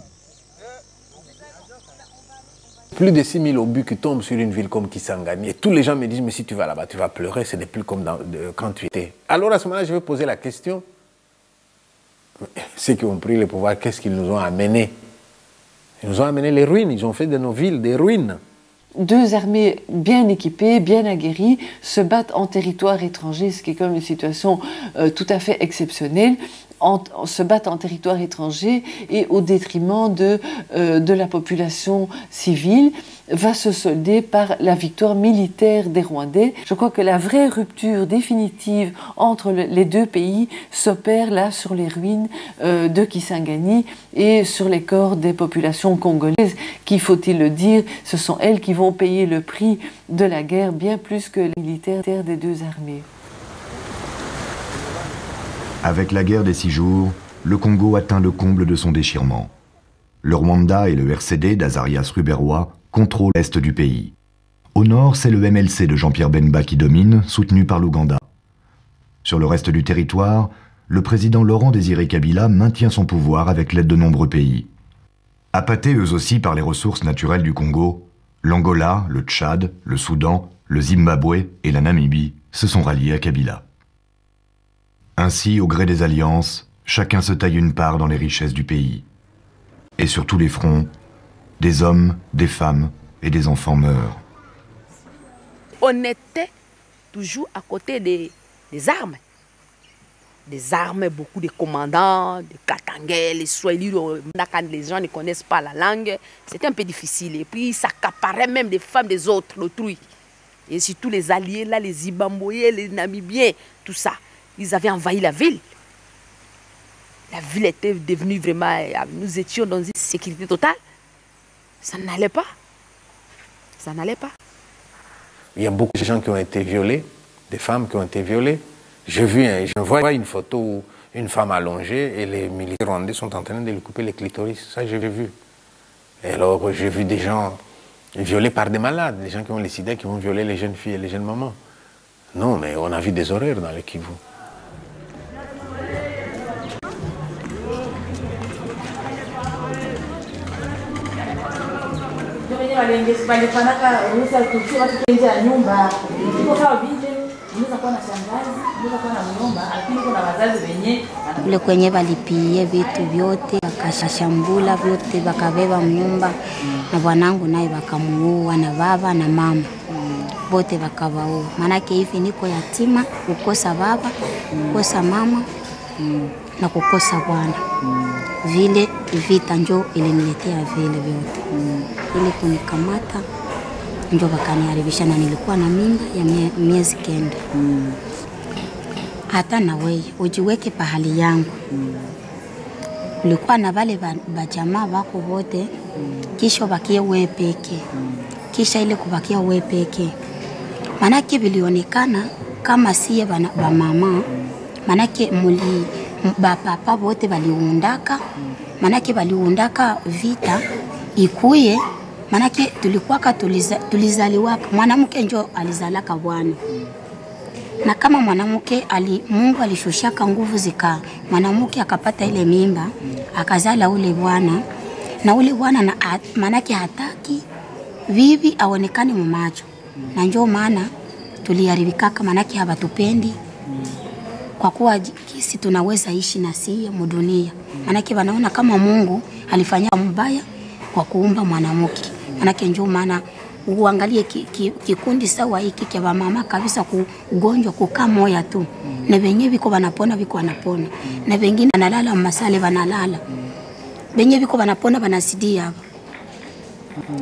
Plus de 6 000 obus qui tombent sur une ville comme Kisangani. Et tous les gens me disent, mais si tu vas là-bas, tu vas pleurer, ce n'est plus comme quand tu étais. Alors à ce moment-là, je vais poser la question, ceux qui ont pris le pouvoir, qu'est-ce qu'ils nous ont amené? Ils nous ont amené les ruines, ils ont fait de nos villes des ruines. deux armées bien équipées, bien aguerries, se battent en territoire étranger, ce qui est quand même une situation tout à fait exceptionnelle, se battent en territoire étranger et au détriment de la population civile, va se solder par la victoire militaire des Rwandais. Je crois que la vraie rupture définitive entre les deux pays s'opère là sur les ruines de Kisangani et sur les corps des populations congolaises qui, faut-il le dire, ce sont elles qui vont payer le prix de la guerre bien plus que les militaires des deux armées. Avec la guerre des 6 jours, le Congo atteint le comble de son déchirement. Le Rwanda et le RCD d'Azarias Ruberwa contrôlent l'est du pays. Au nord, c'est le MLC de Jean-Pierre Bemba qui domine, soutenu par l'Ouganda. Sur le reste du territoire, le président Laurent Désiré Kabila maintient son pouvoir avec l'aide de nombreux pays. Appâtés eux aussi par les ressources naturelles du Congo, l'Angola, le Tchad, le Soudan, le Zimbabwe et la Namibie se sont ralliés à Kabila. Ainsi, au gré des alliances, chacun se taille une part dans les richesses du pays. Et sur tous les fronts, des hommes, des femmes et des enfants meurent. On était toujours à côté des armes. Des armes, beaucoup de commandants, de Katangais, les Swahili, les gens ne connaissent pas la langue. C'était un peu difficile. Et puis, ils s'accaparaient même des femmes des autres, l'autrui. Et surtout les alliés, là, les Zimbabwéens, les Namibiens, tout ça. Ils avaient envahi la ville. La ville était devenue vraiment... Nous étions dans une sécurité totale. Ça n'allait pas. Ça n'allait pas. Il y a beaucoup de gens qui ont été violés, des femmes qui ont été violées. Je vois une photo où une femme allongée et les militaires rwandais sont en train de lui couper les clitoris. Ça, j'ai vu. Et alors, j'ai vu des gens violés par des malades, des gens qui ont les sida, qui vont violer les jeunes filles et les jeunes mamans. Non, mais on a vu des horreurs dans le Kivu. Kule kwenye walipie vitu vyote wakashambula vyote wakabeba mnyumba na bwanangu naye wakamuua na baba na mama wote wakawaua. Maanake hivi niko yatima, kukosa baba, kukosa mama na kukosa bwana. Vile vita njo iliniletea vile vyote. Ili kunikamata njo wakaniharibisha na nilikuwa na mimba ya miezi 9. Hata na wewe ujiweke pahali yangu. Ulikuwa na wale bajamaa wako wote, kisha bakie wewe peke. Kisha ile kubakia wewe peke. Manake vilionekana kama siye ba mama, manake bapapa wote waliundaka, manake waliundaka vita ikuye, manake tulikuwaka tulizaliwaka, mwanamke njo alizalaka bwana. Na kama mwanamke Mungu alishushaka nguvu zika, mwanamke akapata ile mimba, akazala ule bwana, na ule bwana manake hataki vivi aonekane mumacho. Na njoo maana tuliharibikaka, manake hawatupendi kwa kuwa kisi tunaweza ishi na siye mudunia. Manake wanaona kama Mungu alifanya mbaya kwa kuumba mwanamke. Manake njoo maana uangalie kikundi sawa hiki kwa mama kabisa kugonjwa kukaa moya tu. Na wenyewe viko wanapona na wengine analala masale wanalala. Wenyewe viko wanapona wanasidia hapa.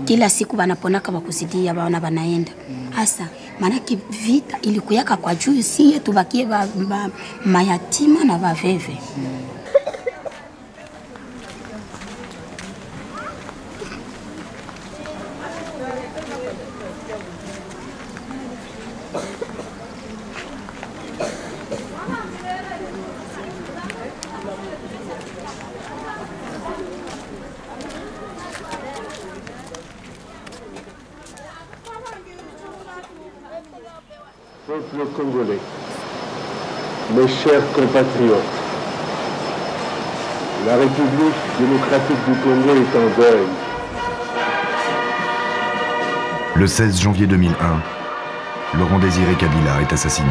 Kila siku wanapona kama kusidia wanaenda. Hasa manake vita ilikuyaka kwa juu siye tubakie mayatima na waveve. Peuple congolais, mes chers compatriotes, la République démocratique du Congo est en deuil. Le 16 janvier 2001, Laurent Désiré Kabila est assassiné.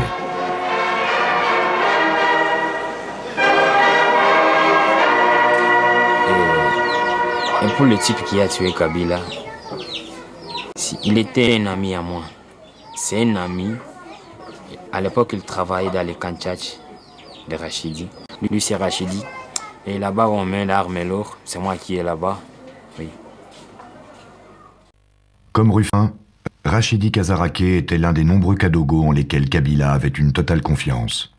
Et pour le type qui a tué Kabila, Il était un ami à moi. C'est un ami. À l'époque, il travaillait dans les Kanchach de Rachidi. Lui, c'est Rachidi. Et là-bas, on met l'arme et l'or. C'est moi qui est là-bas. Oui. Comme Ruffin, Rachidi Kazarake était l'un des nombreux Kadogo en lesquels Kabila avait une totale confiance.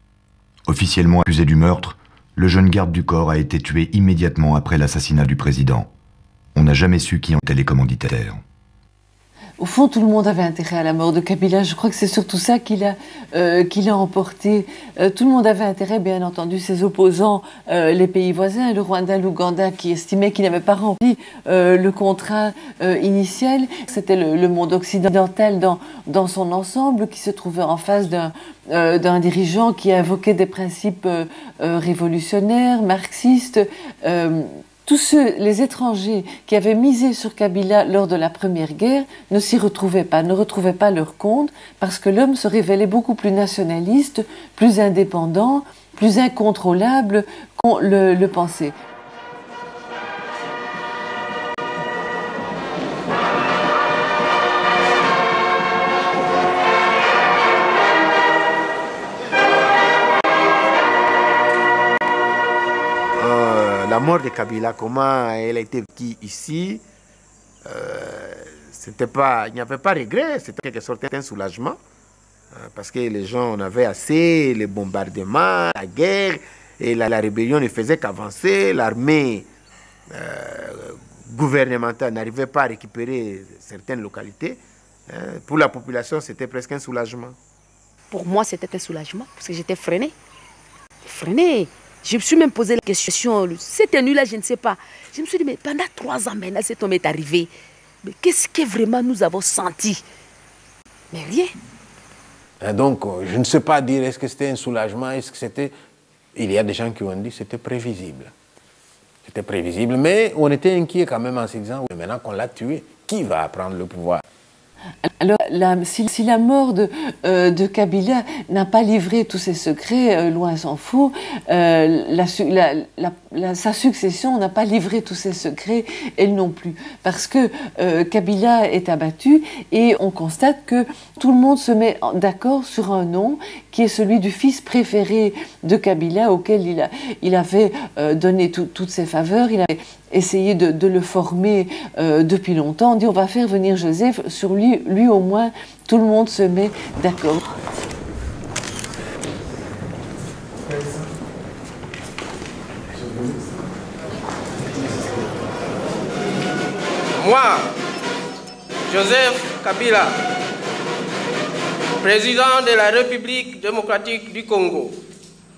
Officiellement accusé du meurtre, le jeune garde du corps a été tué immédiatement après l'assassinat du président. On n'a jamais su qui en était les commanditaires. Au fond, tout le monde avait intérêt à la mort de Kabila. Je crois que c'est surtout ça qui l'a emporté. Tout le monde avait intérêt, bien entendu, ses opposants, les pays voisins, le Rwanda, l'Ouganda, qui estimaient qu'il n'avait pas rempli le contrat initial. C'était le monde occidental dans son ensemble qui se trouvait en face d'un dirigeant qui invoquait des principes révolutionnaires, marxistes. Tous les étrangers qui avaient misé sur Kabila lors de la Première Guerre ne s'y retrouvaient pas, ne retrouvaient pas leur compte, parce que l'homme se révélait beaucoup plus nationaliste, plus indépendant, plus incontrôlable qu'on le pensait. La mort de Kabila, comment elle a été vécue ici, il n'y avait pas de regret, c'était quelque sorte un soulagement, parce que les gens en avaient assez, les bombardements, la guerre, et la rébellion ne faisait qu'avancer, l'armée gouvernementale n'arrivait pas à récupérer certaines localités. Pour la population, c'était presque un soulagement. Pour moi, c'était un soulagement, parce que j'étais freinée. Freinée. Je me suis même posé la question, cette nuit-là, je ne sais pas. Je me suis dit, mais pendant 3 ans maintenant, cet homme est arrivé. Mais qu'est-ce que vraiment nous avons senti? Mais rien. Et donc, je ne sais pas dire, est-ce que c'était un soulagement, est-ce que c'était... Il y a des gens qui ont dit que c'était prévisible. C'était prévisible, mais on était inquiet quand même en se disant, oui, maintenant qu'on l'a tué, qui va prendre le pouvoir? Alors, si la mort de Kabila n'a pas livré tous ses secrets, loin s'en faut, sa succession n'a pas livré tous ses secrets, elle non plus. Parce que Kabila est abattu et on constate que tout le monde se met d'accord sur un nom qui est celui du fils préféré de Kabila, auquel il avait donné toutes ses faveurs, il avait essayé de le former depuis longtemps. On dit on va faire venir Joseph, sur lui au moins tout le monde se met d'accord. Moi, Joseph Kabila, président de la République démocratique du Congo,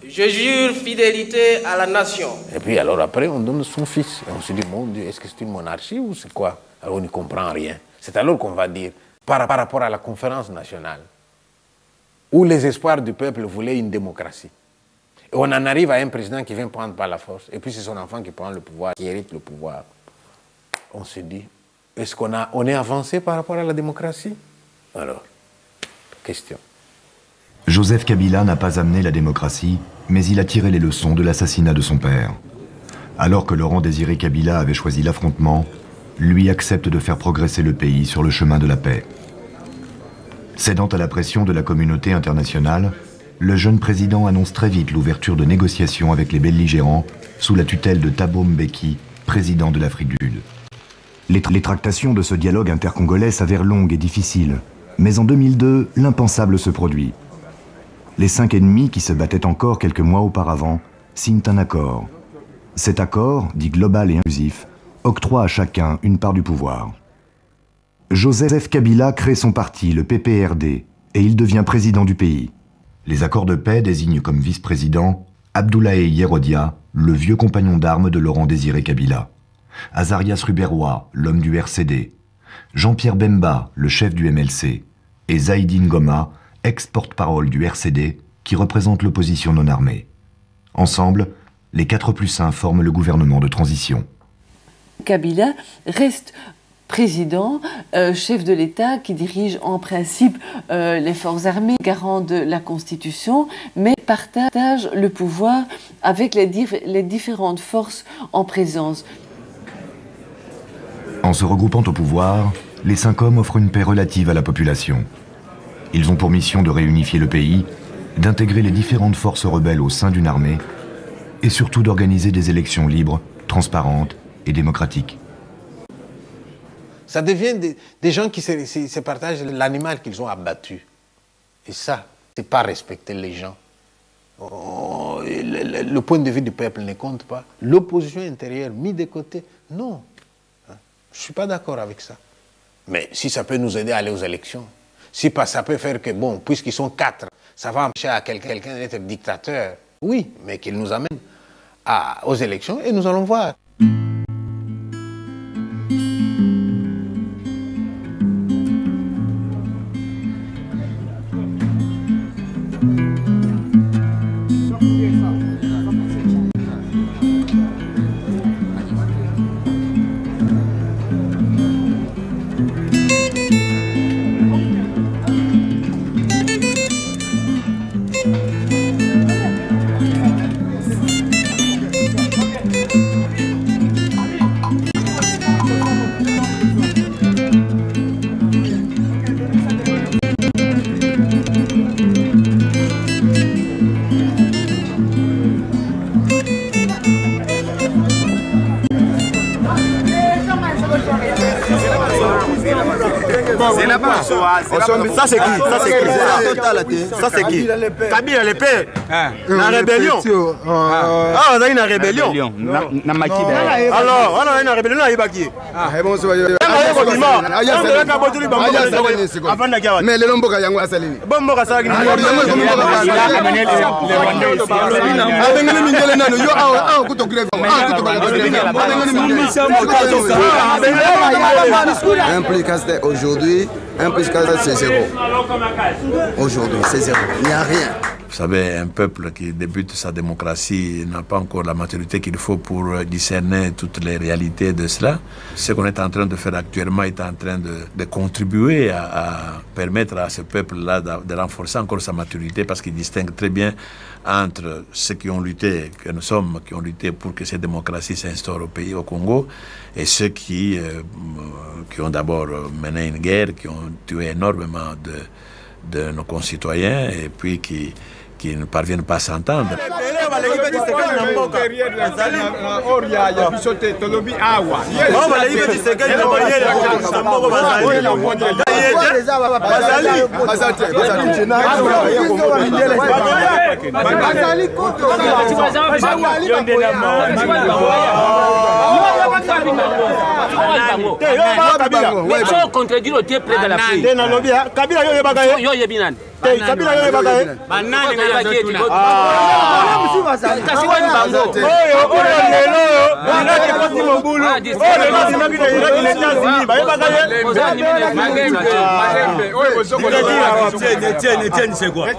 je jure fidélité à la nation. Et puis alors après, on donne son fils. Et on se dit, mon Dieu, est-ce que c'est une monarchie ou c'est quoi? Alors on n'y comprend rien. C'est alors qu'on va dire, par rapport à la conférence nationale, où les espoirs du peuple voulaient une démocratie. Et on en arrive à un président qui vient prendre par la force, et puis c'est son enfant qui prend le pouvoir, qui hérite le pouvoir. On se dit, est-ce qu'on est avancé par rapport à la démocratie? Alors, question. Joseph Kabila n'a pas amené la démocratie, mais il a tiré les leçons de l'assassinat de son père. Alors que Laurent Désiré Kabila avait choisi l'affrontement, lui accepte de faire progresser le pays sur le chemin de la paix. Cédant à la pression de la communauté internationale, le jeune président annonce très vite l'ouverture de négociations avec les belligérants sous la tutelle de Thabo Mbeki, président de l'Afrique du Sud. Les tractations de ce dialogue intercongolais s'avèrent longues et difficiles, mais en 2002, l'impensable se produit. Les 5 ennemis qui se battaient encore quelques mois auparavant signent un accord. Cet accord, dit global et inclusif, octroie à chacun une part du pouvoir. Joseph Kabila crée son parti, le PPRD, et il devient président du pays. Les accords de paix désignent comme vice-président Abdoulaye Yerodia, le vieux compagnon d'armes de Laurent Désiré Kabila, Azarias Ruberwa, l'homme du RCD, Jean-Pierre Bemba, le chef du MLC, et Zaïdine Goma, ex-porte-parole du RCD, qui représente l'opposition non armée. Ensemble, les 4+1 forment le gouvernement de transition. Kabila reste président, chef de l'État qui dirige en principe les forces armées, garant de la Constitution, mais partage le pouvoir avec les différentes forces en présence. En se regroupant au pouvoir, les 5 hommes offrent une paix relative à la population. Ils ont pour mission de réunifier le pays, d'intégrer les différentes forces rebelles au sein d'une armée et surtout d'organiser des élections libres, transparentes et démocratiques. Ça devient des gens qui se partagent l'animal qu'ils ont abattu. Et ça, c'est pas respecter les gens. Le point de vue du peuple ne compte pas. L'opposition intérieure mise de côté, non. Je ne suis pas d'accord avec ça. Mais si ça peut nous aider à aller aux élections, si ça peut faire que, bon, puisqu'ils sont 4, ça va empêcher à quelqu'un d'être dictateur, oui, mais qu'il nous amène aux élections et nous allons voir. C'est là-bas. Ça c'est qui? Ça c'est qui? Kabila le père. La rébellion. Ah, on a une rébellion. Alors, on a une rébellion à Ibaki. Mais le Lomboka yango asalini. Bomboka salini. Aujourd'hui, 1 plus 4 c'est 0. Aujourd'hui, c'est 0. Il n'y a rien. Vous savez, un peuple qui débute sa démocratie n'a pas encore la maturité qu'il faut pour discerner toutes les réalités de cela. Ce qu'on est en train de faire actuellement est en train de contribuer à permettre à ce peuple-là de renforcer encore sa maturité parce qu'il distingue très bien entre ceux qui ont lutté, que nous sommes, qui ont lutté pour que cette démocratie s'instaure au pays, au Congo, et ceux qui ont d'abord mené une guerre, qui ont tué énormément de nos concitoyens et puis qui ne parviennent pas à s'entendre.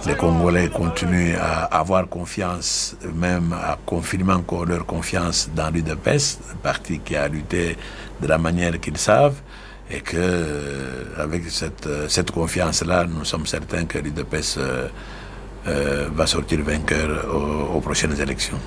Les Congolais continuent à avoir confiance, même à confirmer encore leur confiance dans l'UDPS, le parti qui a lutté de la manière qu'ils savent, et que avec cette confiance-là, nous sommes certains que l'UDPS va sortir vainqueur aux prochaines élections.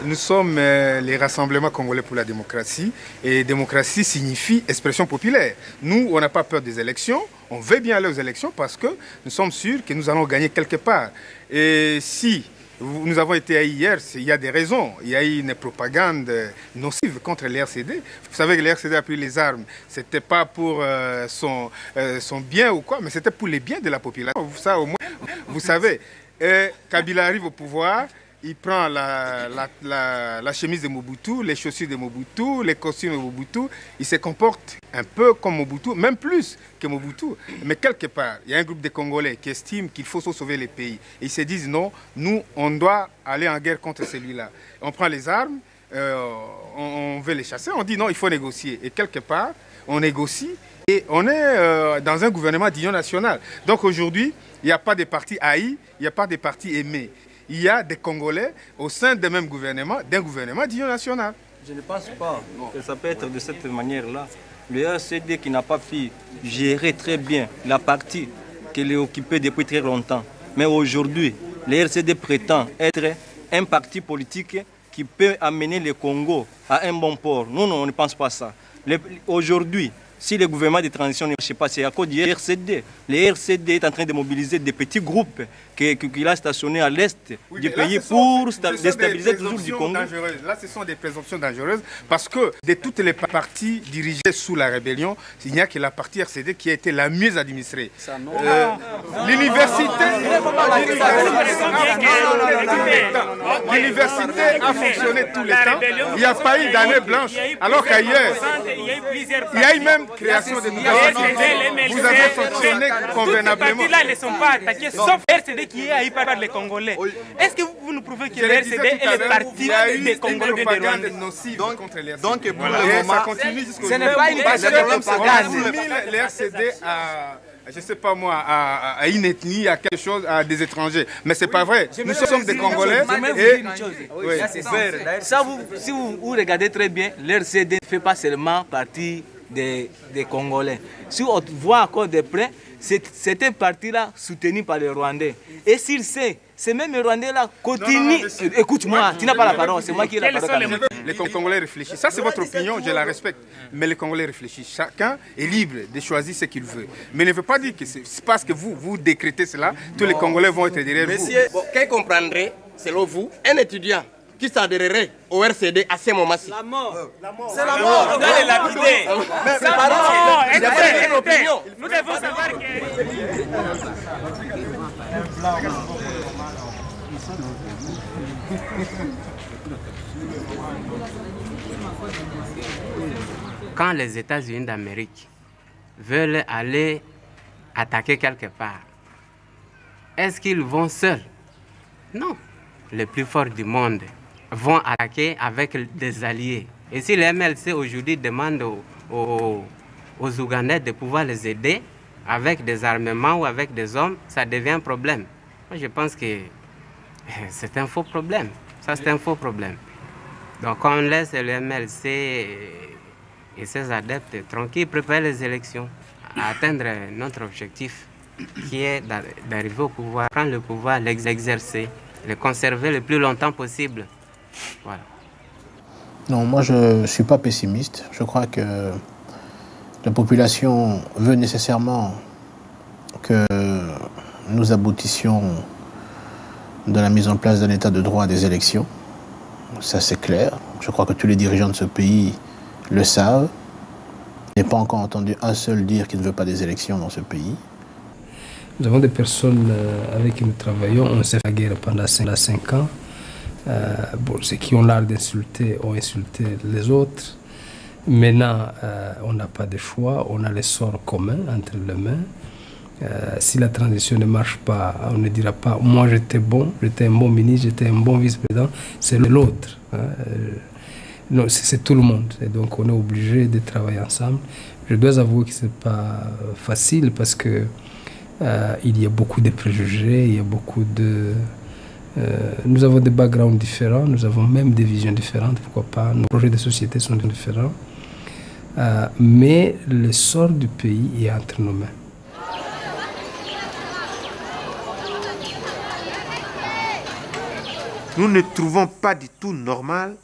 Nous sommes les rassemblements congolais pour la démocratie et démocratie signifie expression populaire. Nous, on n'a pas peur des élections, on veut bien aller aux élections parce que nous sommes sûrs que nous allons gagner quelque part. Et si nous avons été haïs hier, il y a des raisons. Il y a eu une propagande nocive contre l'RCD. Vous savez que l'RCD a pris les armes. Ce n'était pas pour son bien ou quoi, mais c'était pour les biens de la population. Ça, au moins, vous savez, Kabila arrive au pouvoir. Il prend la chemise de Mobutu, les chaussures de Mobutu, les costumes de Mobutu. Il se comporte un peu comme Mobutu, même plus que Mobutu. Mais quelque part, il y a un groupe de Congolais qui estiment qu'il faut sauver les pays. Et ils se disent non, nous, on doit aller en guerre contre celui-là. On prend les armes, on veut les chasser, on dit non, il faut négocier. Et quelque part, on négocie et on est dans un gouvernement d'union nationale. Donc aujourd'hui, il n'y a pas de parti haï, il n'y a pas de parti aimé. Il y a des Congolais au sein d'un même gouvernement, d'union nationale. Je ne pense pas que ça peut être de cette manière-là. Le RCD qui n'a pas pu gérer très bien la partie qu'elle est occupée depuis très longtemps. Mais aujourd'hui, le RCD prétend être un parti politique qui peut amener le Congo à un bon port. Nous, on ne pense pas ça. Aujourd'hui, si le gouvernement de transition ne marche pas, c'est à cause du RCD. Le RCD est en train de mobiliser des petits groupes qu'il a stationnés à l'est du pays pour déstabiliser toujours du Congo. Là, ce sont des présomptions dangereuses parce que de toutes les parties dirigées sous la rébellion, il n'y a que la partie RCD qui a été la mieux administrée. L'université a fonctionné tout le temps. Il n'y a pas eu d'année blanche. Alors qu'ailleurs, il y a eu même création de nouvelles entités. Vous avez fonctionné convenablement. Ces partis-là ne sont pas attaqués, sauf RCD qui est haï par les Congolais. Est-ce que vous nous prouvez que le RCD est le parti des Congolais de Rwanda? Donc, pour le moment, ça continue jusqu'au ce n'est pas une question de propagande. Le RCD a... Je ne sais pas moi, à une ethnie, à quelque chose, à des étrangers. Mais ce n'est pas vrai. Nous sommes des Congolais. Ça, si vous regardez très bien, l'RCD ne fait pas seulement partie des Congolais. Si on voit encore de près, c'est un parti-là soutenu par les Rwandais. Et s'il sait, ces mêmes Rwandais-là continuent... Écoute-moi, tu n'as pas la parole, c'est moi qui ai la parole. Les Congolais réfléchissent. Ça, c'est votre opinion, je la respecte. Mais les Congolais réfléchissent. Chacun est libre de choisir ce qu'il veut. Mais ne veut pas dire que c'est parce que vous décrétez cela, tous les Congolais vont être derrière vous. Monsieur, qu'est-ce qu'on prendrait, selon vous, un étudiant qui s'adhérerait au RCD à ce moment-ci? La mort. C'est la mort. Vous allez lapider. C'est pas grave. C'est une opinion. Nous devons savoir que... Quand les États-Unis d'Amérique veulent aller attaquer quelque part, est-ce qu'ils vont seuls? Non. Les plus forts du monde vont attaquer avec des alliés. Et si les MLC aujourd'hui demandent aux Ougandais de pouvoir les aider avec des armements ou avec des hommes, ça devient un problème. Moi, je pense que c'est un faux problème. Ça, c'est un faux problème. Donc, on laisse le MLC et ses adeptes tranquilles préparer les élections, à atteindre notre objectif, qui est d'arriver au pouvoir, prendre le pouvoir, l'exercer, le conserver le plus longtemps possible. Voilà. Non, moi je ne suis pas pessimiste. Je crois que la population veut nécessairement que nous aboutissions de la mise en place d'un état de droit des élections. Ça c'est clair. Je crois que tous les dirigeants de ce pays le savent. Je n'ai pas encore entendu un seul dire qu'il ne veut pas des élections dans ce pays. Nous avons des personnes avec qui nous travaillons. On s'est fait la guerre pendant 5 ans. Ceux qui ont l'art d'insulter ont insulté les autres. Maintenant, on n'a pas de choix. On a les sorts communs entre les mains. Si la transition ne marche pas, on ne dira pas « moi j'étais bon, j'étais un bon ministre, j'étais un bon vice-président », c'est l'autre. Non, c'est tout le monde. Et donc on est obligé de travailler ensemble. Je dois avouer que ce n'est pas facile parce que il y a beaucoup de préjugés, il y a beaucoup de... nous avons des backgrounds différents, nous avons même des visions différentes, pourquoi pas, nos projets de société sont différents. Mais le sort du pays est entre nos mains. Nous ne trouvons pas du tout normal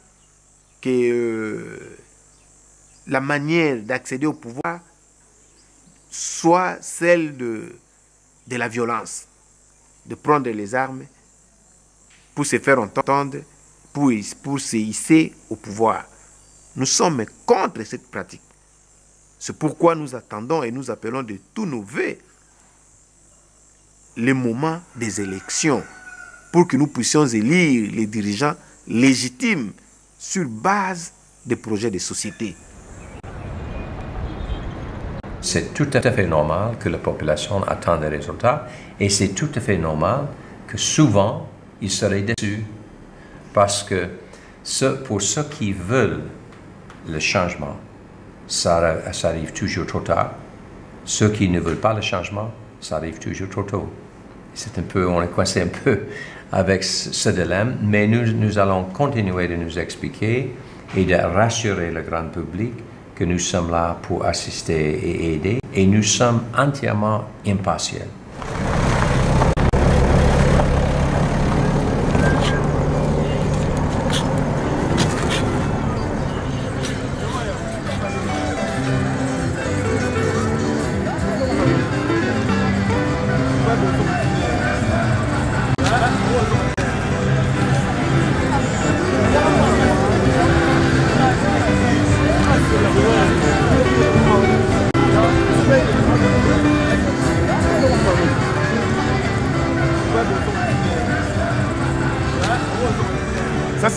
que la manière d'accéder au pouvoir soit celle de la violence, de prendre les armes pour se faire entendre, pour se hisser au pouvoir. Nous sommes contre cette pratique. C'est pourquoi nous attendons et nous appelons de tous nos vœux le moment des élections, pour que nous puissions élire les dirigeants légitimes sur base des projets de société. C'est tout à fait normal que la population attende des résultats et c'est tout à fait normal que souvent ils seraient déçus parce que pour ceux qui veulent le changement, ça arrive toujours trop tard. Ceux qui ne veulent pas le changement, ça arrive toujours trop tôt. C'est un peu, on est coincé un peu avec ce dilemme, mais nous allons continuer de nous expliquer et de rassurer le grand public que nous sommes là pour assister et aider, et nous sommes entièrement impartiels.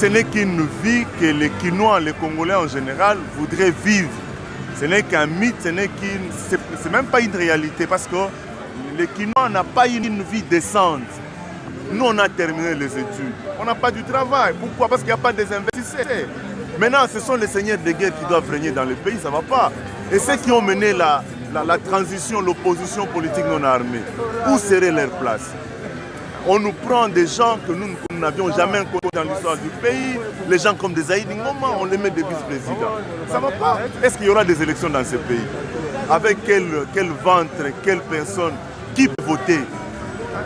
ce n'est qu'une vie que les Quinois, les Congolais en général, voudraient vivre. Ce n'est qu'un mythe, c'est même pas une réalité parce que les Quinois n'ont pas une vie décente. Nous, on a terminé les études. On n'a pas du travail. Pourquoi? Parce qu'il n'y a pas des investisseurs. Maintenant, ce sont les seigneurs de guerre qui doivent régner dans le pays, ça ne va pas. Et ceux qui ont mené la transition, l'opposition politique non armée, où serait leur place? On nous prend des gens que nous n'avions jamais connus dans l'histoire du pays, les gens comme des Aïd Ngoma, on les met des vice-présidents. Ça ne va pas. Est-ce qu'il y aura des élections dans ce pays? Avec quel ventre, quelle personne, qui peut voter?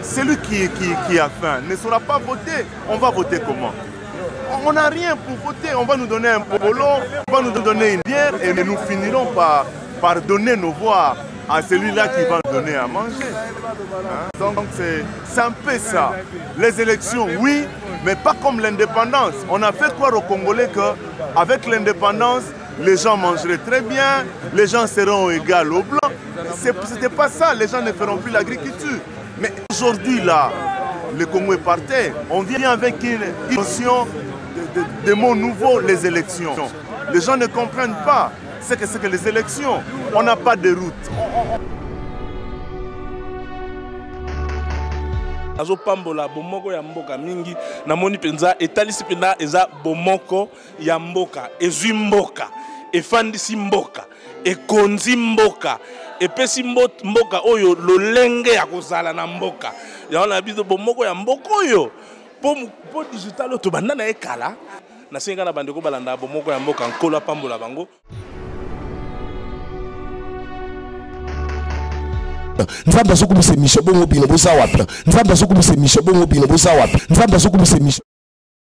Celui qui a faim ne saura pas voter. On va voter comment? On n'a rien pour voter. On va nous donner un polo, on va nous donner une bière et nous finirons par donner nos voix à celui-là qui va nous donner à manger. Hein? Donc c'est un peu ça. Les élections, oui, mais pas comme l'indépendance. On a fait croire aux Congolais qu'avec l'indépendance, les gens mangeraient très bien, les gens seront égaux aux Blancs. Ce n'était pas ça, les gens ne feront plus l'agriculture. Mais aujourd'hui, là, le Congo est par terre. On vient avec une notion de mots nouveaux, les élections. Les gens ne comprennent pas ce que c'est que les élections. On n'a pas de route. azopambola bomoko ya mboka mingi namoni penza etalisi pena eza bomoko ya mboka ezwi mboka efandisi mboka ekonzi mboka epesi mboka oyo lolenge ya kozala na mboka ya na biso bomoko ya mboka oyo po digital to banda na ekala na senga na bandeko balanda bomoko ya mboka nkolo apambola bango. Nzamba sokumise misho bongo bino bosa wapla. Nzamba sokumise misho bongo bino bosa wapla. Nzamba sokumise misho